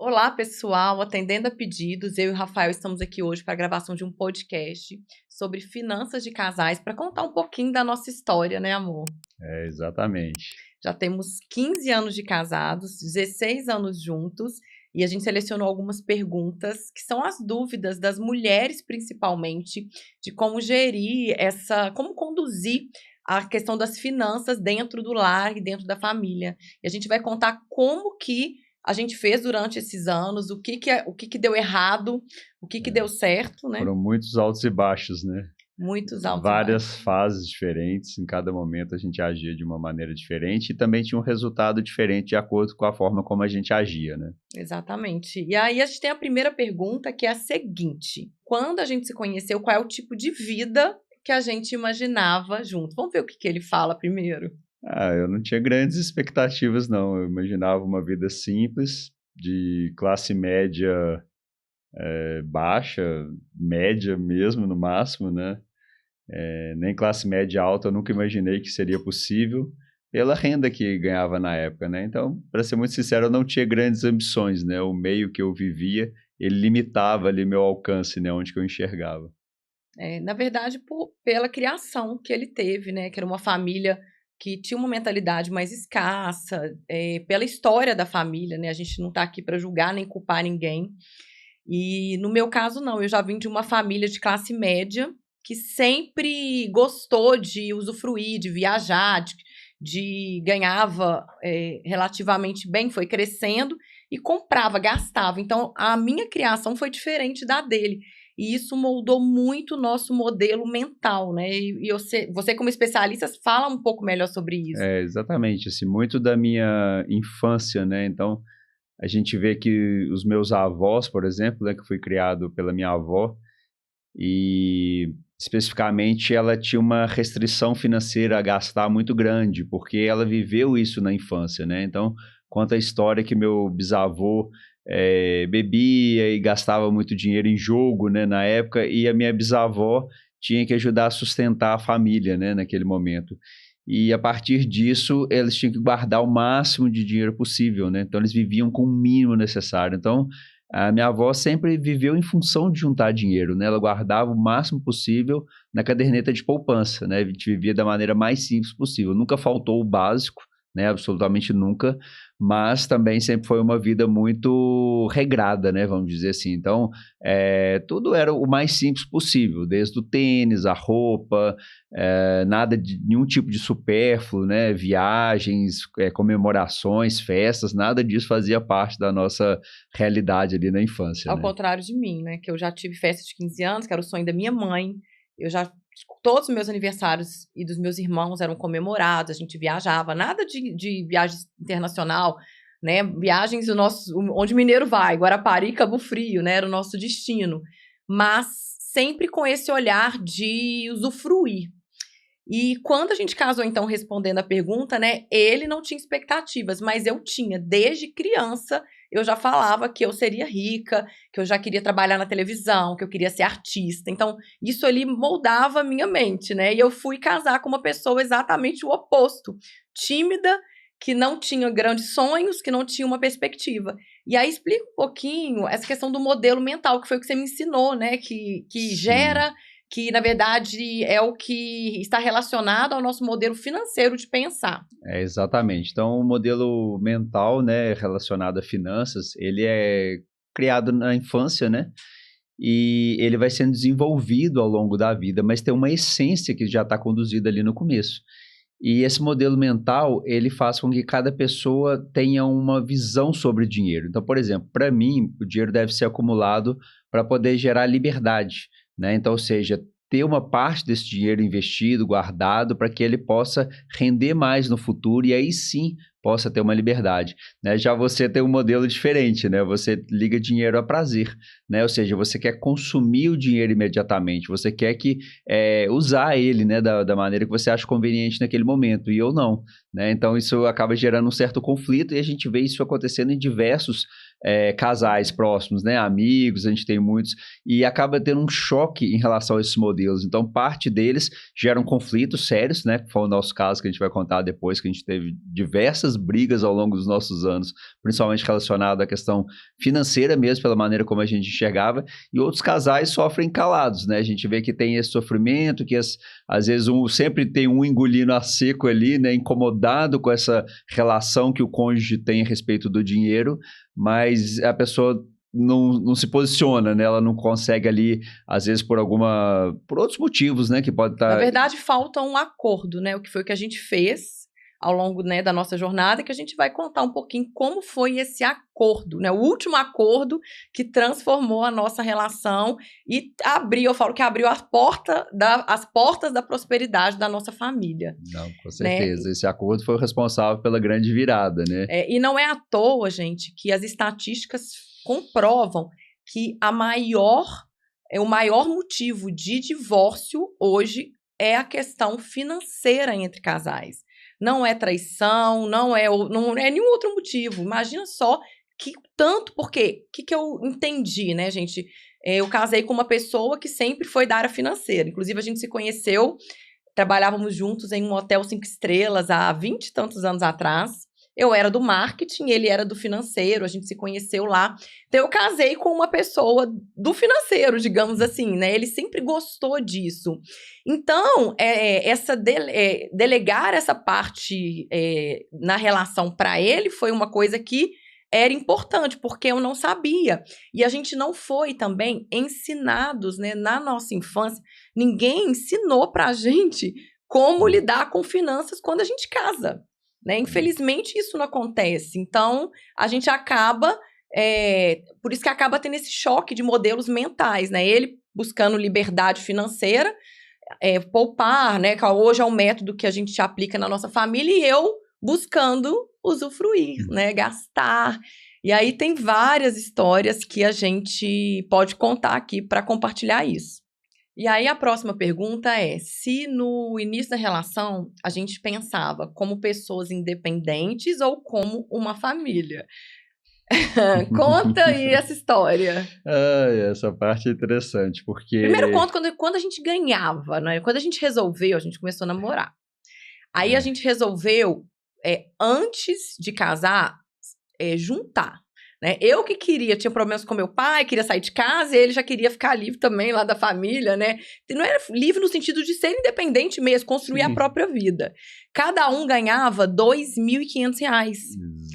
Olá, pessoal, atendendo a pedidos, eu e o Rafael estamos aqui hoje para a gravação de um podcast sobre finanças de casais, para contar um pouquinho da nossa história, né, amor? Exatamente. Já temos 15 anos de casados, 16 anos juntos, e a gente selecionou algumas perguntas que são as dúvidas das mulheres, principalmente, de como gerir como conduzir a questão das finanças dentro do lar e dentro da família. E a gente vai contar como que a gente fez durante esses anos, o que deu errado, o que deu certo, né? Foram muitos altos e baixos, né? Muitos altos e Várias baixos. fases diferentes, em cada momento a gente agia de uma maneira diferente e também tinha um resultado diferente de acordo com a forma como a gente agia, né? Exatamente. E aí a gente tem a primeira pergunta, que é a seguinte: quando a gente se conheceu, qual é o tipo de vida que a gente imaginava junto? Vamos ver o que ele fala primeiro. Eu não tinha grandes expectativas, não. Eu imaginava uma vida simples, de classe média baixa, média mesmo, no máximo, né? Nem classe média alta eu nunca imaginei que seria possível pela renda que ganhava na época, né? Então, para ser muito sincero, eu não tinha grandes ambições, né? O meio que eu vivia, ele limitava ali meu alcance, né? Onde que eu enxergava. Na verdade, pela criação que ele teve, né? Que era uma família que tinha uma mentalidade mais escassa, pela história da família, né? A gente não está aqui para julgar nem culpar ninguém. E no meu caso, não, eu já vim de uma família de classe média que sempre gostou de usufruir, de viajar, ganhava relativamente bem, foi crescendo e comprava, gastava. Então, a minha criação foi diferente da dele. E isso moldou muito o nosso modelo mental, né? Você, como especialista, fala um pouco melhor sobre isso. Exatamente, assim, muito da minha infância, né? Então, a gente vê que os meus avós, por exemplo, né? Que eu fui criado pela minha avó, e especificamente ela tinha uma restrição financeira a gastar muito grande, porque ela viveu isso na infância, né? Então, conta a história que meu bisavô bebia e gastava muito dinheiro em jogo, né, na época, e a minha bisavó tinha que ajudar a sustentar a família, né, naquele momento. E a partir disso, eles tinham que guardar o máximo de dinheiro possível, né? Então, eles viviam com o mínimo necessário. Então, a minha avó sempre viveu em função de juntar dinheiro, né? Ela guardava o máximo possível na caderneta de poupança, né? A gente vivia da maneira mais simples possível. Nunca faltou o básico, né? Absolutamente nunca, mas também sempre foi uma vida muito regrada, né? Vamos dizer assim. Então, tudo era o mais simples possível, desde o tênis, a roupa, nada de nenhum tipo de supérfluo, né? Viagens, comemorações, festas, nada disso fazia parte da nossa realidade ali na infância, Ao né? contrário de mim, né, que eu já tive festa de 15 anos, que era o sonho da minha mãe. Eu já Todos os meus aniversários e dos meus irmãos eram comemorados, a gente viajava, nada de viagem internacional, né? Viagens onde o mineiro vai, Guarapari, Cabo Frio, né? Era o nosso destino. Mas sempre com esse olhar de usufruir. E quando a gente casou, então, respondendo a pergunta, né, ele não tinha expectativas, mas eu tinha. Desde criança, eu já falava que eu seria rica, que eu já queria trabalhar na televisão, que eu queria ser artista. Então, isso ali moldava a minha mente, né? E eu fui casar com uma pessoa exatamente o oposto. Tímida, que não tinha grandes sonhos, que não tinha uma perspectiva. E aí explica um pouquinho essa questão do modelo mental, que foi o que você me ensinou, né? Que Sim. gera, que na verdade é o que está relacionado ao nosso modelo financeiro de pensar. Exatamente. Então, o modelo mental, né, relacionado a finanças, ele é criado na infância, né? E ele vai sendo desenvolvido ao longo da vida, mas tem uma essência que já está conduzida ali no começo. E esse modelo mental, ele faz com que cada pessoa tenha uma visão sobre o dinheiro. Então, por exemplo, para mim, o dinheiro deve ser acumulado para poder gerar liberdade, né? Então, ou seja, ter uma parte desse dinheiro investido, guardado, para que ele possa render mais no futuro e aí sim possa ter uma liberdade, né? Já você tem um modelo diferente, né? Você liga dinheiro a prazer, né? Ou seja, você quer consumir o dinheiro imediatamente, você quer usar ele, né, da maneira que você acha conveniente naquele momento, e eu não, né? Então isso acaba gerando um certo conflito e a gente vê isso acontecendo em diversos casais próximos, né? Amigos, a gente tem muitos, e acaba tendo um choque em relação a esses modelos. Então, parte deles geram conflitos sérios, né? Que foi o nosso caso, que a gente vai contar depois, que a gente teve diversas brigas ao longo dos nossos anos, principalmente relacionado à questão financeira mesmo, pela maneira como a gente enxergava, e outros casais sofrem calados, né? A gente vê que tem esse sofrimento, que às vezes sempre tem um engolindo a seco ali, né? Incomodado com essa relação que o cônjuge tem a respeito do dinheiro, mas a pessoa não se posiciona, né? Ela não consegue ali, às vezes por outros motivos, né? Que pode estar... Na verdade, falta um acordo, né? O que foi que a gente fez ao longo, né, da nossa jornada, que a gente vai contar um pouquinho como foi esse acordo, né? O último acordo que transformou a nossa relação e eu falo que abriu as portas da prosperidade da nossa família. Não, com certeza. Né? Esse acordo foi o responsável pela grande virada, né? E não é à toa, gente, que as estatísticas comprovam que o maior motivo de divórcio hoje é a questão financeira entre casais. Não é traição, não é nenhum outro motivo. Imagina só que tanto, porque o que eu entendi, né, gente? Eu casei com uma pessoa que sempre foi da área financeira. Inclusive, a gente se conheceu, trabalhávamos juntos em um hotel 5 estrelas há 20 e tantos anos atrás. Eu era do marketing, ele era do financeiro, a gente se conheceu lá. Então, eu casei com uma pessoa do financeiro, digamos assim, né? Ele sempre gostou disso. Então, delegar essa parte na relação para ele foi uma coisa que era importante, porque eu não sabia. E a gente não foi também ensinados, né? Na nossa infância, ninguém ensinou pra gente como lidar com finanças quando a gente casa. Né? Infelizmente, isso não acontece. Então, a gente acaba... por isso que acaba tendo esse choque de modelos mentais, né? Ele buscando liberdade financeira, poupar, né? Que hoje é um método que a gente aplica na nossa família, e eu buscando usufruir, né? Gastar. E aí tem várias histórias que a gente pode contar aqui para compartilhar isso. E aí a próxima pergunta é, se no início da relação a gente pensava como pessoas independentes ou como uma família? Conta aí essa história. Essa parte é interessante, porque... Primeiro conta quando a gente ganhava, né? Quando a gente resolveu, a gente começou a namorar. Aí a gente resolveu, antes de casar, juntar. Né? Eu que tinha problemas com meu pai, queria sair de casa, e ele já queria ficar livre também lá da família, né? E não era livre no sentido de ser independente mesmo, construir a própria vida. Cada um ganhava R$2.500.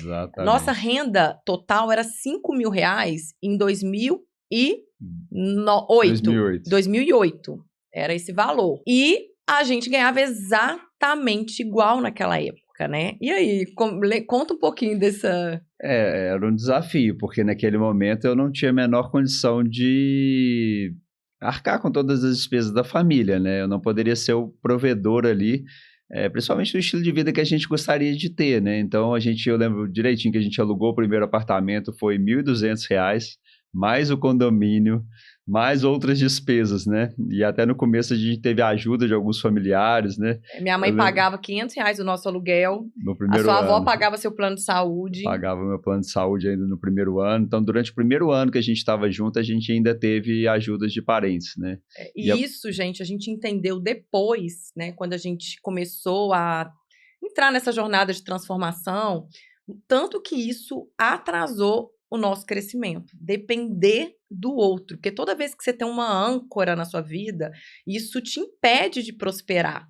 Exatamente. Nossa renda total era R$5.000 em 2008. Era esse valor. E a gente ganhava exatamente igual naquela época. Né? E aí, conta um pouquinho dessa... Era um desafio, porque naquele momento eu não tinha a menor condição de arcar com todas as despesas da família, né? Eu não poderia ser o provedor ali, principalmente do estilo de vida que a gente gostaria de ter, né? Então, eu lembro direitinho que a gente alugou o primeiro apartamento, foi R$1.200, mais o condomínio, mais outras despesas, né? E até no começo a gente teve a ajuda de alguns familiares, né? Minha mãe pagava R$500 o nosso aluguel. No primeiro ano. A sua avó ano. pagava seu plano de saúde. Pagava meu plano de saúde ainda no primeiro ano. Então, durante o primeiro ano que a gente estava junto, a gente ainda teve ajudas de parentes, né? Isso, gente, a gente entendeu depois, né? Quando a gente começou a entrar nessa jornada de transformação, o tanto que isso atrasou o nosso crescimento, depender do outro, porque toda vez que você tem uma âncora na sua vida, isso te impede de prosperar,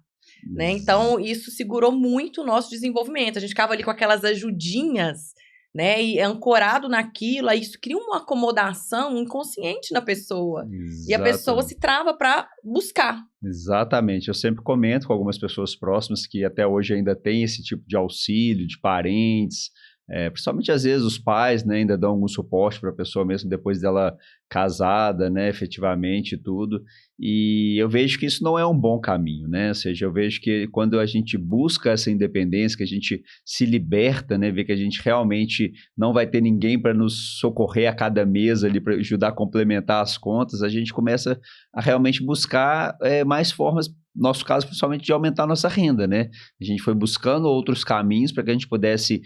né? Então, isso segurou muito o nosso desenvolvimento, a gente ficava ali com aquelas ajudinhas, né, e ancorado naquilo, aí isso cria uma acomodação inconsciente na pessoa, e a pessoa se trava para buscar. Exatamente, eu sempre comento com algumas pessoas próximas que até hoje ainda tem esse tipo de auxílio, de parentes, principalmente às vezes os pais, né, ainda dão algum suporte para a pessoa mesmo depois dela casada, né, efetivamente e tudo, e eu vejo que isso não é um bom caminho, né, ou seja, eu vejo que quando a gente busca essa independência, que a gente se liberta, né, vê que a gente realmente não vai ter ninguém para nos socorrer a cada mês ali, para ajudar a complementar as contas, a gente começa a realmente buscar mais formas nosso caso, principalmente de aumentar a nossa renda, né? A gente foi buscando outros caminhos para que a gente pudesse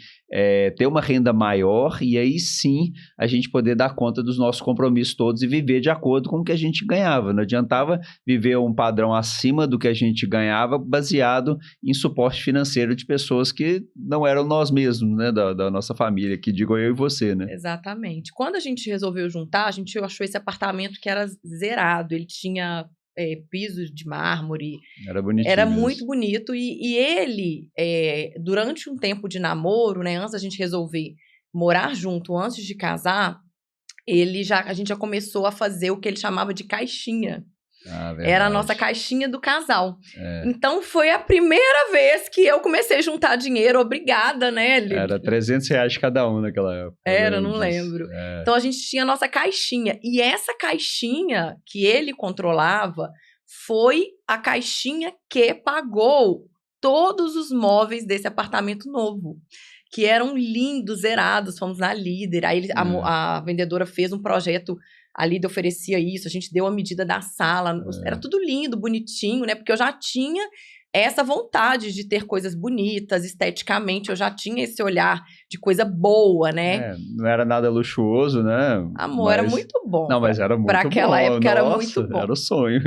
ter uma renda maior e aí sim a gente poder dar conta dos nossos compromissos todos e viver de acordo com o que a gente ganhava. Não adiantava viver um padrão acima do que a gente ganhava baseado em suporte financeiro de pessoas que não eram nós mesmos, né? Da nossa família, que digo eu e você, né? Exatamente. Quando a gente resolveu juntar, a gente achou esse apartamento que era zerado. Ele tinha pisos de mármore. Era bonitinho Era mesmo. muito bonito. E ele, durante um tempo de namoro, né, antes da gente resolver morar junto, antes de casar, a gente já começou a fazer o que ele chamava de caixinha. Era a nossa caixinha do casal. Então, foi a primeira vez que eu comecei a juntar dinheiro. Obrigada, né? Era R$300 cada um naquela época. Era, não lembro. Então, a gente tinha a nossa caixinha. E essa caixinha que ele controlava foi a caixinha que pagou todos os móveis desse apartamento novo. Que eram lindos, zerados. Fomos na Líder. Aí a vendedora fez um projeto. A Líder oferecia isso, a gente deu a medida da sala, era tudo lindo, bonitinho, né? Porque eu já tinha essa vontade de ter coisas bonitas, esteticamente, eu já tinha esse olhar de coisa boa, né? Não era nada luxuoso, né? Amor, era muito bom. Não, mas era muito bom. Para aquela época era muito bom. Era o sonho.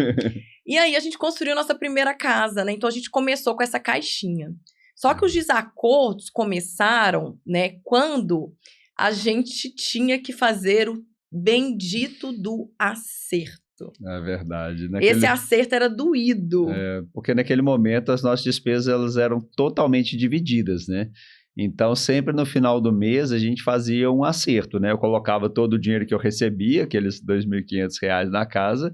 E aí a gente construiu nossa primeira casa, né? Então a gente começou com essa caixinha. Só que os desacordos começaram, né? Quando a gente tinha que fazer o bendito do acerto. É verdade. Esse acerto era doído. Porque naquele momento as nossas despesas elas eram totalmente divididas, né? Então, sempre no final do mês, a gente fazia um acerto, né? Eu colocava todo o dinheiro que eu recebia, aqueles R$2.500 na casa,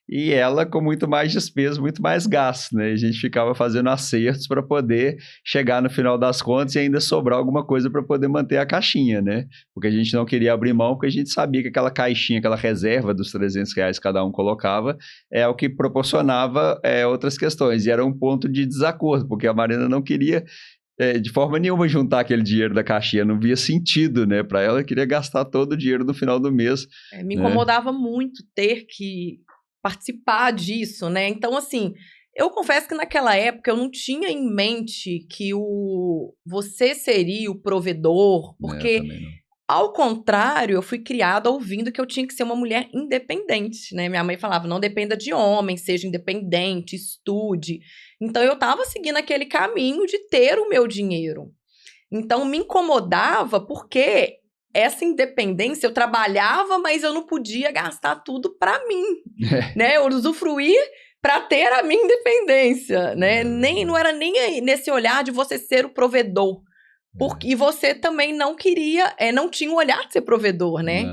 e ela com muito mais despesas, muito mais gastos, né? A gente ficava fazendo acertos para poder chegar no final das contas e ainda sobrar alguma coisa para poder manter a caixinha, né? Porque a gente não queria abrir mão, porque a gente sabia que aquela caixinha, aquela reserva dos R$300 que cada um colocava, é o que proporcionava outras questões. E era um ponto de desacordo, porque a Marina não queria de forma nenhuma juntar aquele dinheiro da caixinha, não via sentido, né? Para ela, queria gastar todo o dinheiro no final do mês. Me incomodava muito ter que participar disso, né? Então, assim, eu confesso que naquela época eu não tinha em mente que você seria o provedor, porque, ao contrário, eu fui criada ouvindo que eu tinha que ser uma mulher independente, né? Minha mãe falava, não dependa de homem, seja independente, estude. Então, eu tava seguindo aquele caminho de ter o meu dinheiro. Então, me incomodava porque essa independência, eu trabalhava, mas eu não podia gastar tudo para mim, né? Eu usufruir para ter a minha independência, né? Não era nem nesse olhar de você ser o provedor. E você também não queria, não tinha o olhar de ser provedor, né?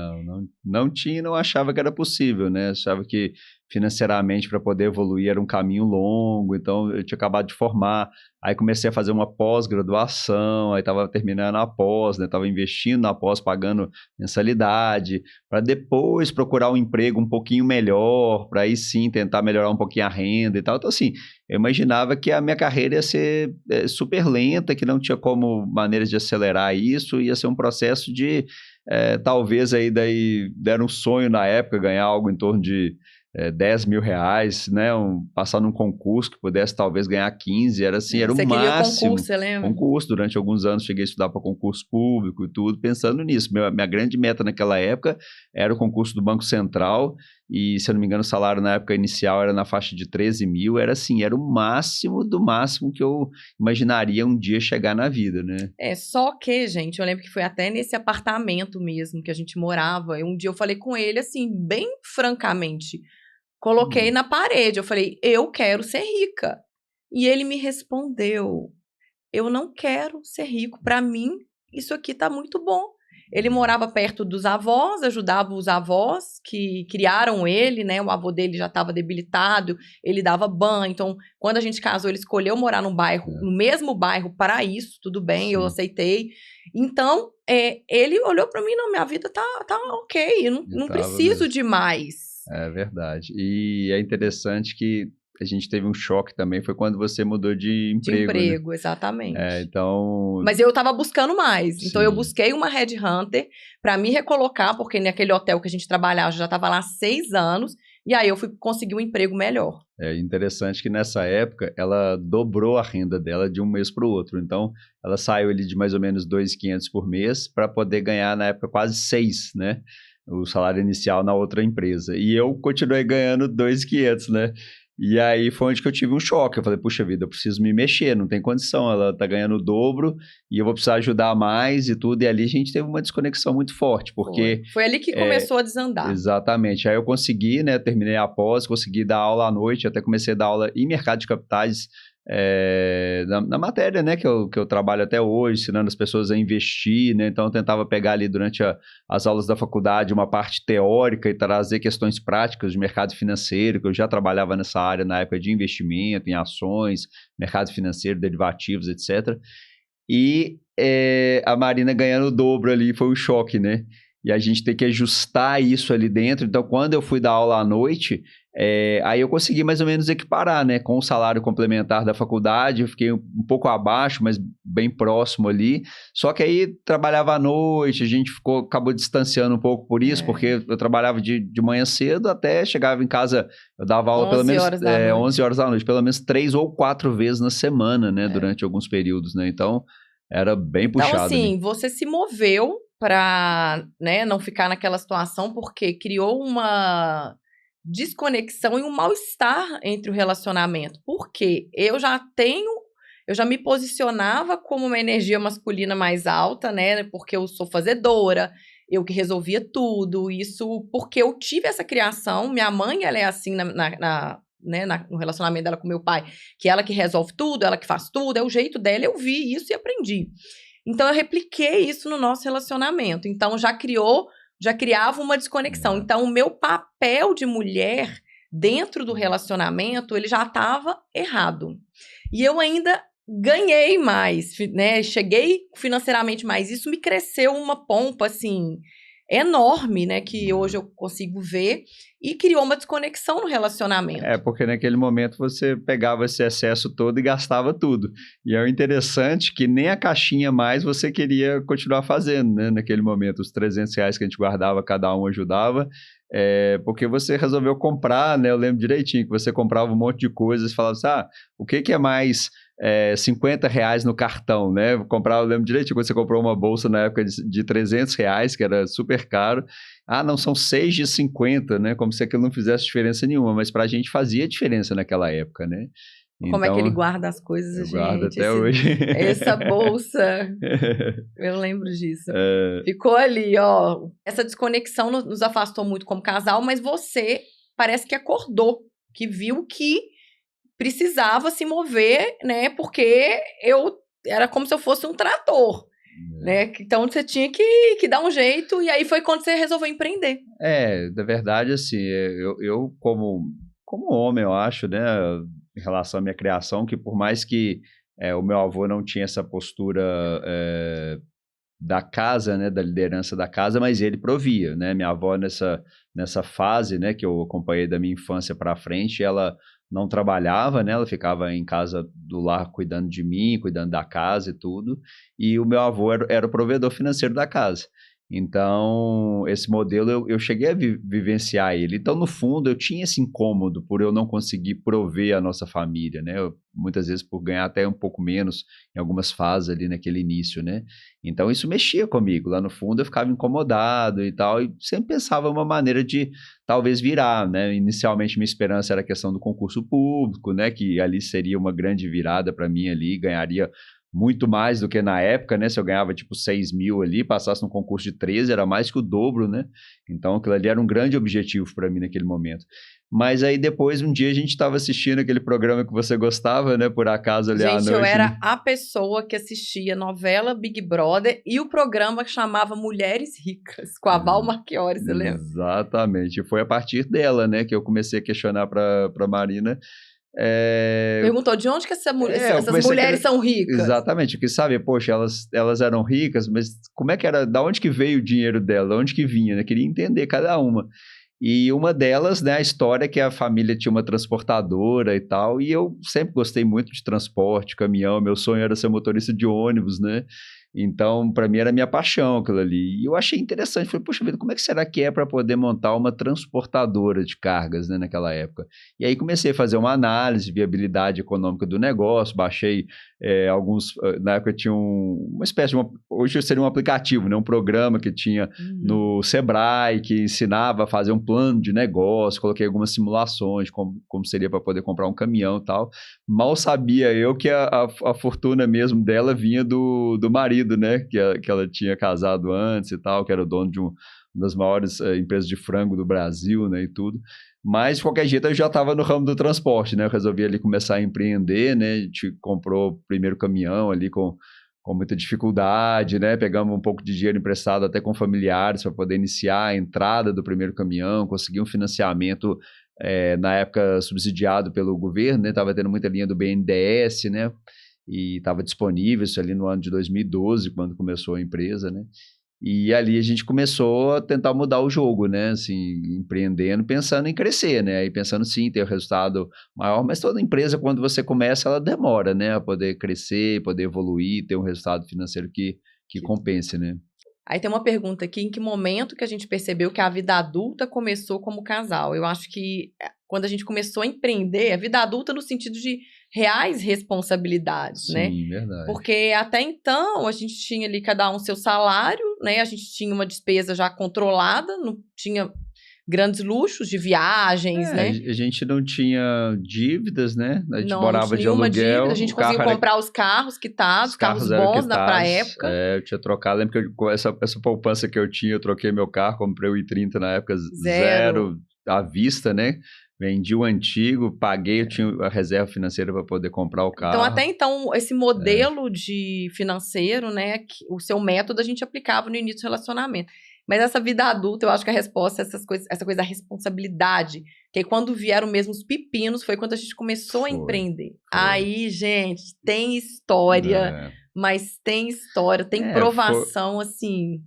Não tinha e não achava que era possível, né? Achava que financeiramente para poder evoluir era um caminho longo, então eu tinha acabado de formar, aí comecei a fazer uma pós-graduação, aí estava terminando a pós, né? Estava investindo na pós, pagando mensalidade, para depois procurar um emprego um pouquinho melhor, para aí sim tentar melhorar um pouquinho a renda e tal. Então assim, eu imaginava que a minha carreira ia ser super lenta, que não tinha como maneiras de acelerar isso, ia ser um processo de talvez aí daí deram um sonho na época, ganhar algo em torno de R$10.000, né? Passar num concurso que pudesse talvez ganhar 15, era assim, era o máximo. Você queria concurso, você lembra? Concurso, durante alguns anos cheguei a estudar para concurso público e tudo, pensando nisso. Minha grande meta naquela época era o concurso do Banco Central e, se eu não me engano, o salário na época inicial era na faixa de 13 mil, era assim, era o máximo do máximo que eu imaginaria um dia chegar na vida, né? Só que, gente, eu lembro que foi até nesse apartamento mesmo que a gente morava, e um dia eu falei com ele, assim, bem francamente, coloquei na parede, eu falei, eu quero ser rica. E ele me respondeu, eu não quero ser rico, para mim isso aqui tá muito bom. Ele morava perto dos avós, ajudava os avós que criaram ele, né? O avô dele já estava debilitado, ele dava banho. Então, quando a gente casou, ele escolheu morar num bairro, no mesmo bairro para isso, tudo bem, eu aceitei. Então, ele olhou para mim, não, minha vida tá ok, eu não preciso de mais. É verdade. E é interessante que a gente teve um choque também, foi quando você mudou de emprego. De emprego, né? Exatamente. Então... Mas eu tava buscando mais. Então, eu busquei uma headhunter para me recolocar, porque naquele hotel que a gente trabalhava, eu já tava lá há 6 anos. E aí eu fui conseguir um emprego melhor. É interessante que nessa época ela dobrou a renda dela de um mês para o outro. Então, ela saiu ali de mais ou menos 2.500 por mês para poder ganhar, na época, quase 6, né? O salário inicial na outra empresa. E eu continuei ganhando 2.500, né? E aí foi onde que eu tive um choque. Eu falei, puxa vida, eu preciso me mexer, não tem condição. Ela tá ganhando o dobro e eu vou precisar ajudar mais e tudo. E ali a gente teve uma desconexão muito forte, porque... Foi ali que começou a desandar. Exatamente. Aí eu consegui, né? Terminei a pós, consegui dar aula à noite, até comecei a dar aula em mercado de capitais, na matéria, né, que eu trabalho até hoje, ensinando as pessoas a investir, né? Então eu tentava pegar ali durante as aulas da faculdade uma parte teórica e trazer questões práticas de mercado financeiro, que eu já trabalhava nessa área na época de investimento em ações, mercado financeiro, derivativos, etc. E a Marina ganhando o dobro ali foi o choque, né? E a gente tem que ajustar isso ali dentro. Então, quando eu fui dar aula à noite, aí eu consegui mais ou menos equiparar, né? Com o salário complementar da faculdade, eu fiquei um pouco abaixo, mas bem próximo ali. Só que aí trabalhava à noite, a gente acabou distanciando um pouco por isso, porque eu trabalhava de manhã cedo até chegava em casa, eu dava aula pelo menos 11 horas da noite, pelo menos 3 ou 4 vezes na semana, né? Durante alguns períodos, né? Então, era bem puxado. Então, assim, ali. Você se moveu para, né, não ficar naquela situação, porque criou uma desconexão e um mal-estar entre o relacionamento. Porque eu já me posicionava como uma energia masculina mais alta, né? Porque eu sou fazedora, eu que resolvia tudo. Isso porque eu tive essa criação. Minha mãe, ela é assim no relacionamento dela com meu pai, que ela que resolve tudo, ela que faz tudo, é o jeito dela. Eu vi isso e aprendi. Então, eu repliquei isso no nosso relacionamento. Então, já criava uma desconexão. Então, o meu papel de mulher dentro do relacionamento, ele já estava errado. E eu ainda ganhei mais, né? Cheguei financeiramente mais. Isso me cresceu uma pompa, assim, enorme, né? Que hoje eu consigo ver. E criou uma desconexão no relacionamento. Porque naquele momento você pegava esse excesso todo e gastava tudo. E é o interessante que nem a caixinha mais você queria continuar fazendo, né? Naquele momento, os R$300 que a gente guardava, cada um ajudava, porque você resolveu comprar, né? Eu lembro direitinho que você comprava um monte de coisas e falava assim, o que é mais... R$50 no cartão, né? Eu lembro direitinho quando você comprou uma bolsa na época de R$300, que era super caro. Não, são 6 de 50, né? Como se aquilo não fizesse diferença nenhuma, mas pra gente fazia diferença naquela época, né? Como é que ele guarda as coisas, gente? Guarda até hoje. Essa bolsa, eu lembro disso. Ficou ali, ó. Essa desconexão nos afastou muito como casal, mas você parece que acordou, que viu que precisava se mover, né? Porque era como se eu fosse um trator, né? Então você tinha que dar um jeito, e aí foi quando você resolveu empreender. Na verdade, assim, eu como homem, eu acho, né, em relação à minha criação, que por mais que o meu avô não tinha essa postura da casa, né, da liderança da casa, mas ele provia, né? Minha avó nessa fase, né, que eu acompanhei da minha infância para frente, ela não trabalhava, né? Ela ficava em casa do lar cuidando de mim, cuidando da casa e tudo. E o meu avô era o provedor financeiro da casa. Então, esse modelo eu cheguei a vivenciar ele. Então, no fundo, eu tinha esse incômodo por eu não conseguir prover a nossa família, né? Muitas vezes por ganhar até um pouco menos em algumas fases ali naquele início, né? Então, isso mexia comigo. Lá no fundo, eu ficava incomodado e tal, e sempre pensava uma maneira de talvez virar, né? Inicialmente, minha esperança era a questão do concurso público, né? Que ali seria uma grande virada para mim ali, ganharia muito mais do que na época, né? Se eu ganhava tipo 6 mil ali, passasse num concurso de 13, era mais que o dobro, né? Então aquilo ali era um grande objetivo para mim naquele momento. Mas aí depois, um dia a gente estava assistindo aquele programa que você gostava, né? Por acaso ali à noite. Gente, eu era a pessoa que assistia novela Big Brother e o programa que chamava Mulheres Ricas, com a Val Marchiori, você lembra? Exatamente. E foi a partir dela, né? Que eu comecei a questionar para Marina. Perguntou de onde que essas mulheres são ricas? Exatamente, eu quis saber, poxa, elas eram ricas, mas como é que era, da onde que veio o dinheiro dela, de onde que vinha, né? Queria entender cada uma. E uma delas, né, a história é que a família tinha uma transportadora e tal, e eu sempre gostei muito de transporte, caminhão, meu sonho era ser motorista de ônibus, né? Então, para mim era minha paixão aquilo ali. E eu achei interessante, falei, poxa vida, como é que será que é para poder montar uma transportadora de cargas, né, naquela época? E aí comecei a fazer uma análise de viabilidade econômica do negócio, baixei alguns, na época tinha uma espécie de, hoje seria um aplicativo, né, um programa que tinha no Sebrae, que ensinava a fazer um plano de negócio, coloquei algumas simulações, como seria para poder comprar um caminhão e tal. Mal sabia eu que a fortuna mesmo dela vinha do marido, né, que ela tinha casado antes e tal, que era o dono de uma das maiores empresas de frango do Brasil, né, e tudo. Mas, de qualquer jeito, eu já estava no ramo do transporte, né, eu resolvi ali começar a empreender, né, a gente comprou o primeiro caminhão ali com muita dificuldade, né, pegamos um pouco de dinheiro emprestado até com familiares para poder iniciar a entrada do primeiro caminhão, conseguir um financiamento na época subsidiado pelo governo, né, estava tendo muita linha do BNDES, né, e estava disponível isso ali no ano de 2012, quando começou a empresa, né, e ali a gente começou a tentar mudar o jogo, né, assim, empreendendo, pensando em crescer, né, aí pensando sim, ter um resultado maior, mas toda empresa, quando você começa, ela demora, né, a poder crescer, poder evoluir, ter um resultado financeiro que compense, né. Aí tem uma pergunta aqui, em que momento que a gente percebeu que a vida adulta começou como casal? Eu acho que quando a gente começou a empreender, a vida adulta no sentido de reais responsabilidades, né? Sim, verdade. Porque até então a gente tinha ali cada um seu salário, né? A gente tinha uma despesa já controlada, não tinha grandes luxos de viagens, né? A gente não tinha dívidas, né? A gente Não morava tinha de nenhuma aluguel. dívida, a gente conseguiu comprar os carros quitados, Os carros eram bons pra quitados. época. Eu tinha trocado, lembro que com essa poupança que eu tinha, eu troquei meu carro, comprei o i30 na época, zero à vista, né? Vendi o antigo, paguei, eu tinha a reserva financeira para poder comprar o carro. Então, até então, esse modelo de financeiro, né, o seu método a gente aplicava no início do relacionamento. Mas essa vida adulta, eu acho que a resposta é essa coisa da responsabilidade, que aí quando vieram mesmo os pepinos, foi quando a gente começou a empreender. Aí, gente, tem história, mas tem história, tem provação, assim...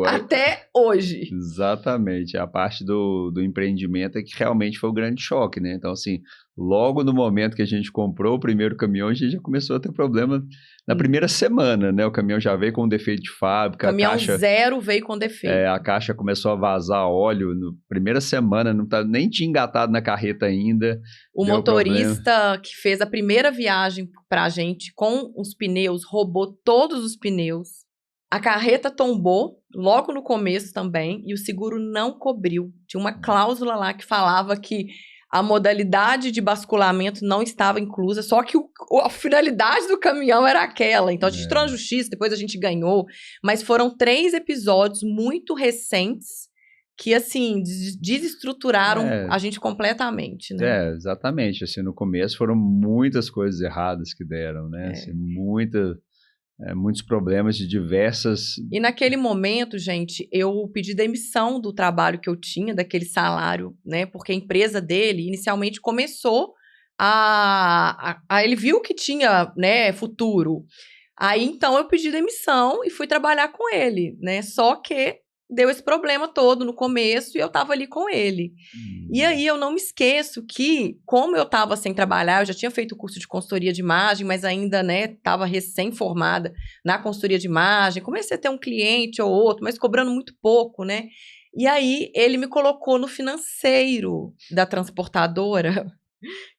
até hoje. Exatamente. A parte do empreendimento é que realmente foi o grande choque, né? Então, assim, logo no momento que a gente comprou o primeiro caminhão, a gente já começou a ter problema na primeira semana, né? O caminhão já veio com defeito de fábrica. O caminhão zero veio com defeito. A caixa começou a vazar óleo na primeira semana, nem tinha engatado na carreta ainda. O motorista que fez a primeira viagem pra gente com os pneus, roubou todos os pneus. A carreta tombou logo no começo também e o seguro não cobriu. Tinha uma cláusula lá que falava que a modalidade de basculamento não estava inclusa, só que a finalidade do caminhão era aquela. Então a gente entrou na justiça, depois a gente ganhou. Mas foram 3 episódios muito recentes que, assim, desestruturaram a gente completamente, né? Exatamente. Assim, no começo foram muitas coisas erradas que deram, né? Assim, muitos problemas de diversas... E naquele momento, gente, eu pedi demissão do trabalho que eu tinha, daquele salário, né? Porque a empresa dele, inicialmente, começou ele viu que tinha, né, futuro. Aí, então, eu pedi demissão e fui trabalhar com ele, né? Só que deu esse problema todo no começo e eu tava ali com ele. E aí, eu não me esqueço que, como eu tava sem trabalhar, eu já tinha feito o curso de consultoria de imagem, mas ainda, né, tava recém-formada na consultoria de imagem. Comecei a ter um cliente ou outro, mas cobrando muito pouco, né? E aí, ele me colocou no financeiro da transportadora,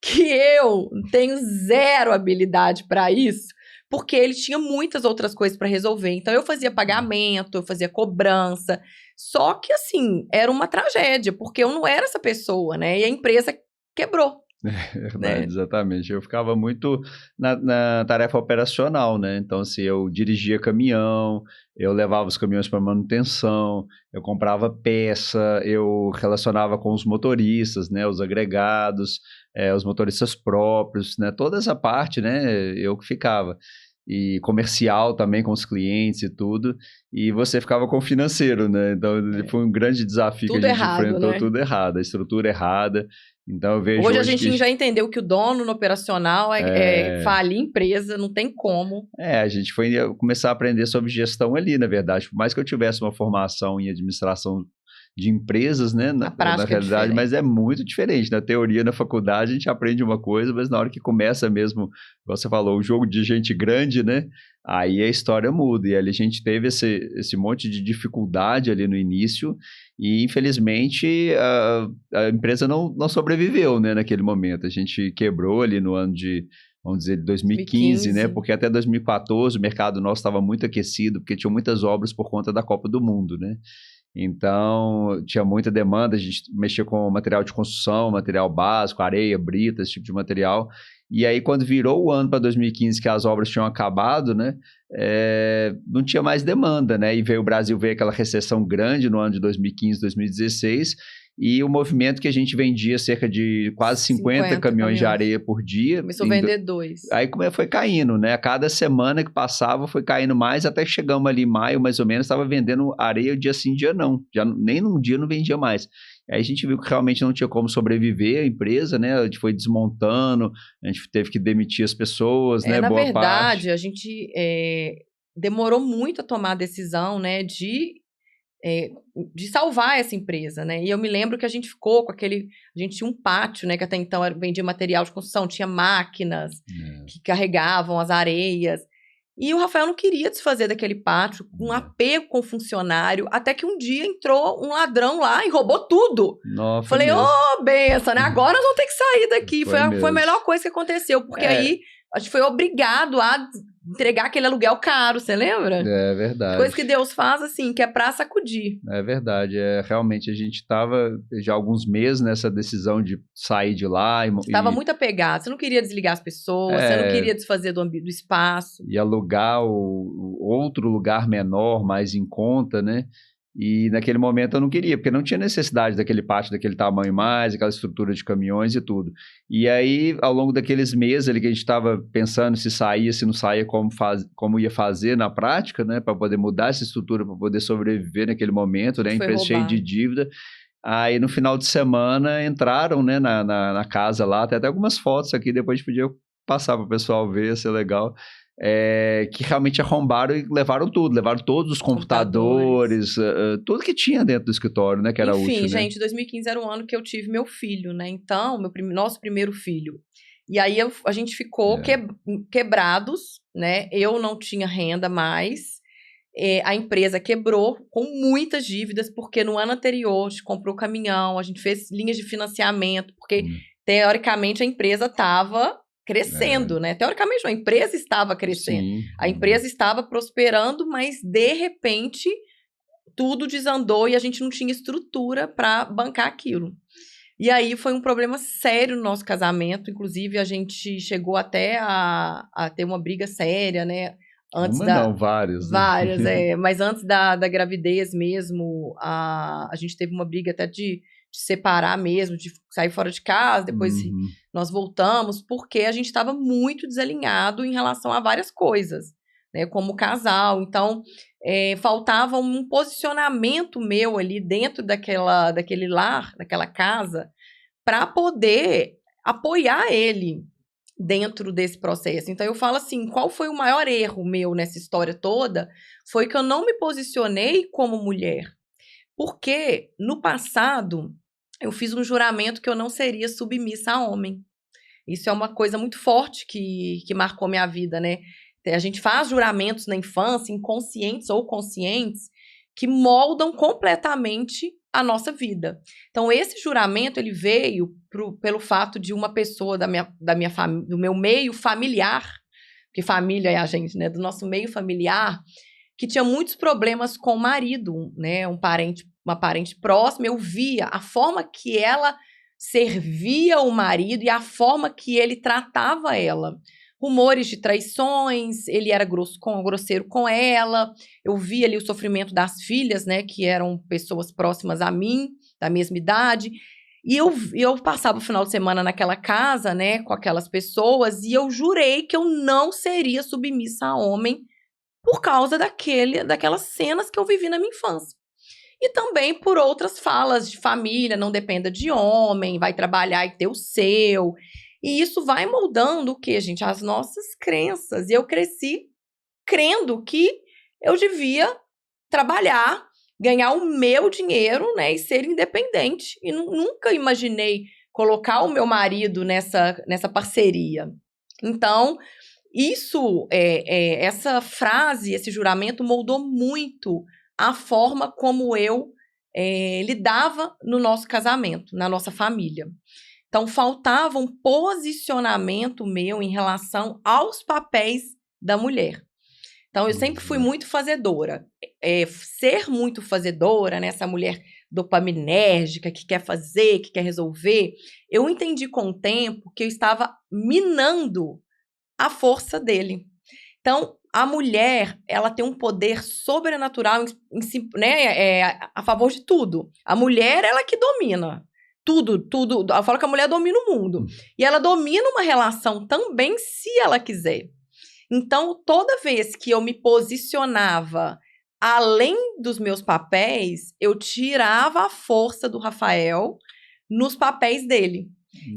que eu tenho zero habilidade para isso, porque ele tinha muitas outras coisas para resolver. Então, eu fazia pagamento, eu fazia cobrança. Só que, assim, era uma tragédia, porque eu não era essa pessoa, né? E a empresa quebrou. Verdade, exatamente. Eu ficava muito na tarefa operacional, né? Então, assim, eu dirigia caminhão, eu levava os caminhões para manutenção, eu comprava peça, eu relacionava com os motoristas, né? Os agregados, os motoristas próprios, né? Toda essa parte, né? Eu que ficava. E comercial também com os clientes e tudo, e você ficava com o financeiro, né? Então, foi um grande desafio tudo que a gente errado, enfrentou, né? Tudo errado, a estrutura errada. Então, eu vejo hoje a gente já entendeu que o dono no operacional falir empresa, não tem como. A gente foi começar a aprender sobre gestão ali, na verdade. Por mais que eu tivesse uma formação em administração de empresas, né, na realidade, mas é muito diferente. Na teoria, na faculdade, a gente aprende uma coisa, mas na hora que começa mesmo, como você falou, o jogo de gente grande, né, aí a história muda. E ali a gente teve esse monte de dificuldade ali no início e, infelizmente, a empresa não sobreviveu, né, naquele momento. A gente quebrou ali no ano de, vamos dizer, 2015, né? Porque até 2014 o mercado nosso estava muito aquecido, porque tinha muitas obras por conta da Copa do Mundo, né? Então, tinha muita demanda, a gente mexia com material de construção, material básico, areia, brita, esse tipo de material. E aí, quando virou o ano para 2015, que as obras tinham acabado, né? Não tinha mais demanda, né? E o Brasil veio aquela recessão grande no ano de 2015, 2016, e o movimento que a gente vendia cerca de quase 50 caminhões de areia por dia. Começou a vender 2. Aí foi caindo, né? A cada semana que passava foi caindo mais, até chegamos ali em maio, mais ou menos, estava vendendo areia dia sim, dia não. Já, nem num dia não vendia mais. Aí a gente viu que realmente não tinha como sobreviver a empresa, né? A gente foi desmontando, a gente teve que demitir as pessoas, né? Na Boa verdade, parte. a gente demorou muito a tomar a decisão, né? De salvar essa empresa, né? E eu me lembro que a gente ficou com aquele... A gente tinha um pátio, né? Que até então vendia material de construção, tinha máquinas que carregavam as areias. E o Rafael não queria desfazer daquele pátio, um apego com o funcionário, até que um dia entrou um ladrão lá e roubou tudo. Não, falei, benção, né? Agora nós vamos ter que sair daqui. Foi a melhor coisa que aconteceu, porque aí a gente foi obrigado a entregar aquele aluguel caro, você lembra? É verdade. Coisa que Deus faz, assim, que é pra sacudir. É verdade. Realmente, a gente estava já há alguns meses nessa decisão de sair de lá. Estava muito apegado. Você não queria desligar as pessoas, você não queria desfazer do espaço. E alugar outro lugar menor, mais em conta, né? E naquele momento eu não queria, porque não tinha necessidade daquele pátio daquele tamanho mais, aquela estrutura de caminhões e tudo. E aí, ao longo daqueles meses ali que a gente estava pensando se saía, se não saía, como ia fazer na prática, né? Para poder mudar essa estrutura, para poder sobreviver naquele momento, né? A empresa cheia de dívida. Aí no final de semana entraram, né, na casa lá, tem até algumas fotos aqui, depois a gente podia passar para o pessoal ver, ia ser legal. Que realmente arrombaram e levaram tudo, levaram todos os computadores, tudo que tinha dentro do escritório, né, que era útil, Enfim, né? gente, 2015 era o ano que eu tive meu filho, né, então, nosso primeiro filho. E aí a gente ficou quebrados, né, eu não tinha renda mais, a empresa quebrou com muitas dívidas, porque no ano anterior a gente comprou caminhão, a gente fez linhas de financiamento, porque teoricamente a empresa estava crescendo, né? Teoricamente, a empresa estava crescendo. Sim. A empresa estava prosperando, mas, de repente, tudo desandou e a gente não tinha estrutura para bancar aquilo. E aí, foi um problema sério no nosso casamento. Inclusive, a gente chegou até a ter uma briga séria, né? Várias. Várias, Mas antes da gravidez mesmo, a gente teve uma briga até de separar mesmo, de sair fora de casa, depois nós voltamos, porque a gente estava muito desalinhado em relação a várias coisas, né, como casal. Então, faltava um posicionamento meu ali dentro daquele lar, daquela casa, para poder apoiar ele dentro desse processo. Então, eu falo assim, qual foi o maior erro meu nessa história toda? Foi que eu não me posicionei como mulher. Porque, no passado, eu fiz um juramento que eu não seria submissa a homem. Isso é uma coisa muito forte que marcou minha vida, né? A gente faz juramentos na infância, inconscientes ou conscientes, que moldam completamente a nossa vida. Então, esse juramento, ele veio pelo fato de uma pessoa do meu meio familiar, porque família é a gente, né? Do nosso meio familiar, que tinha muitos problemas com o marido, né? Uma parente próxima. Eu via a forma que ela servia o marido e a forma que ele tratava ela. Rumores de traições, ele era grosseiro com ela. Eu via ali o sofrimento das filhas, né? Que eram pessoas próximas a mim, da mesma idade. E eu passava o final de semana naquela casa, né? Com aquelas pessoas. E eu jurei que eu não seria submissa a homem por causa daquelas cenas que eu vivi na minha infância. E também por outras falas de família, não dependa de homem, vai trabalhar e ter o seu. E isso vai moldando o quê, gente? As nossas crenças. E eu cresci crendo que eu devia trabalhar, ganhar o meu dinheiro, né, e ser independente. E nunca imaginei colocar o meu marido nessa parceria. Então, essa frase, esse juramento moldou muito a forma como eu lidava no nosso casamento, na nossa família. Então, faltava um posicionamento meu em relação aos papéis da mulher. Então, eu sempre fui muito fazedora. Ser muito fazedora, né, essa mulher dopaminérgica, que quer fazer, que quer resolver, eu entendi com o tempo que eu estava minando a força dele. Então, a mulher, ela tem um poder sobrenatural né, a favor de tudo. A mulher, ela que domina. Tudo. Eu falo que a mulher domina o mundo. E ela domina uma relação também, se ela quiser. Então, toda vez que eu me posicionava além dos meus papéis, eu tirava a força do Rafael nos papéis dele.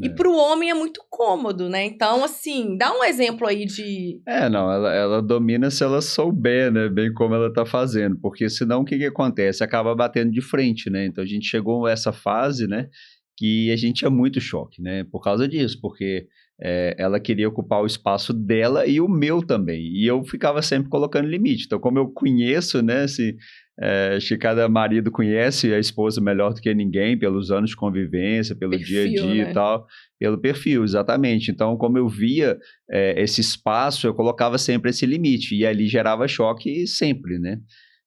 E para o homem é muito cômodo, né? Então, assim, dá um exemplo aí de... Não, ela domina se ela souber, né, bem como ela tá fazendo, porque senão o que acontece? Acaba batendo de frente, né? Então a gente chegou a essa fase, né, que a gente tinha muito choque, né, por causa disso, porque ela queria ocupar o espaço dela e o meu também, e eu ficava sempre colocando limite. Então, como eu conheço, né, assim, acho que cada marido conhece a esposa melhor do que ninguém, pelos anos de convivência, pelo dia a dia, né, e tal, pelo perfil, exatamente. Então, como eu via esse espaço, eu colocava sempre esse limite, e ali gerava choque sempre, né?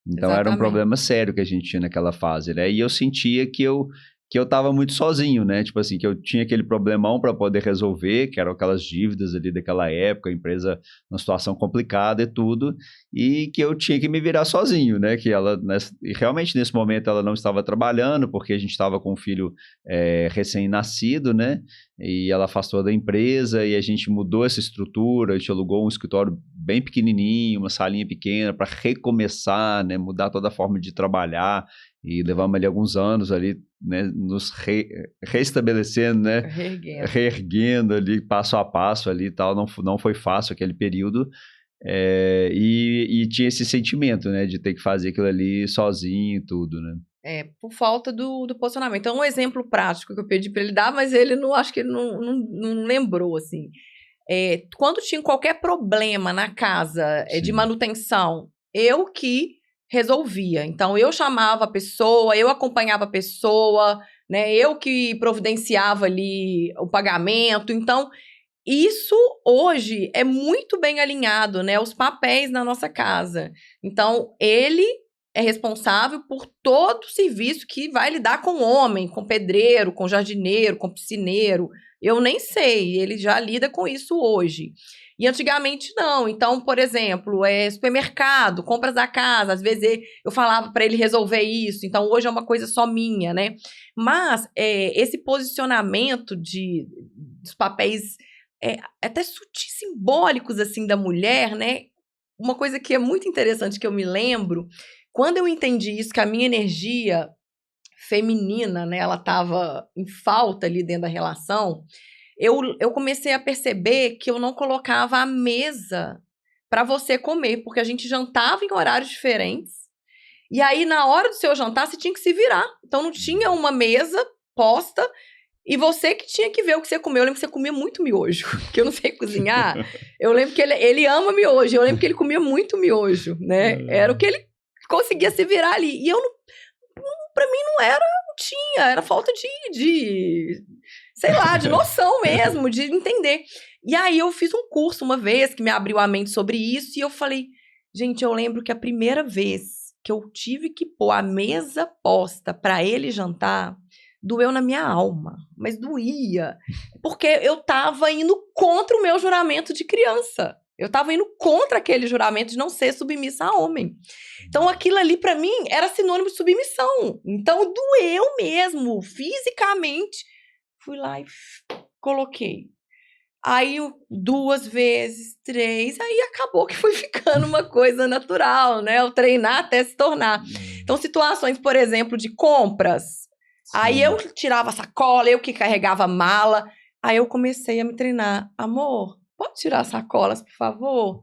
Então, exatamente, era um problema sério que a gente tinha naquela fase, né? E eu sentia que eu tava muito sozinho, né? Tipo assim, que eu tinha aquele problemão para poder resolver, que eram aquelas dívidas ali daquela época, a empresa numa situação complicada e tudo, e que eu tinha que me virar sozinho, né? Que ela, e realmente nesse momento ela não estava trabalhando, porque a gente estava com um filho recém-nascido, né? E ela afastou da empresa e a gente mudou essa estrutura, a gente alugou um escritório bem pequenininho, uma salinha pequena para recomeçar, né? Mudar toda a forma de trabalhar. E levamos ali alguns anos ali, né, nos reestabelecendo, né, reerguendo ali passo a passo ali e tal, não foi fácil aquele período, e tinha esse sentimento, né, de ter que fazer aquilo ali sozinho e tudo, né. Por falta do posicionamento. Então, um exemplo prático que eu pedi para ele dar, mas ele acho que ele não lembrou, assim. Quando tinha qualquer problema na casa de manutenção, eu que resolvia. Então, eu chamava a pessoa, eu acompanhava a pessoa, né? Eu que providenciava ali o pagamento. Então, isso hoje é muito bem alinhado, né? Os papéis na nossa casa. Então, ele é responsável por todo o serviço que vai lidar com homem, com pedreiro, com jardineiro, com piscineiro. Eu nem sei, ele já lida com isso hoje. E antigamente não. Então, por exemplo, supermercado, compras da casa, às vezes eu falava para ele resolver isso. Então, hoje é uma coisa só minha, né? Mas esse posicionamento dos papéis até sutis, simbólicos assim da mulher, né? Uma coisa que é muito interessante que eu me lembro, quando eu entendi isso, que a minha energia feminina, né, ela estava em falta ali dentro da relação, eu comecei a perceber que eu não colocava a mesa para você comer, porque a gente jantava em horários diferentes, e aí na hora do seu jantar você tinha que se virar. Então não tinha uma mesa posta, e você que tinha que ver o que você comeu. Eu lembro que você comia muito miojo, que eu não sei cozinhar. Eu lembro que ele ama miojo, eu lembro que ele comia muito miojo, né? Era o que ele conseguia se virar ali. E eu pra mim não tinha, era falta de sei lá, de noção mesmo, de entender. E aí eu fiz um curso uma vez que me abriu a mente sobre isso e eu falei, gente, eu lembro que a primeira vez que eu tive que pôr a mesa posta para ele jantar, doeu na minha alma, mas doía, porque eu tava indo contra o meu juramento de criança. Eu tava indo contra aquele juramento de não ser submissa a homem. Então, aquilo ali, pra mim, era sinônimo de submissão. Então, doeu mesmo, fisicamente. Fui lá e coloquei. Aí, 2 vezes, 3, aí acabou que foi ficando uma coisa natural, né? O treinar até se tornar. Então, situações, por exemplo, de compras. Sim. Aí eu tirava a sacola, eu que carregava a mala. Aí eu comecei a me treinar. Amor, pode tirar as sacolas, por favor?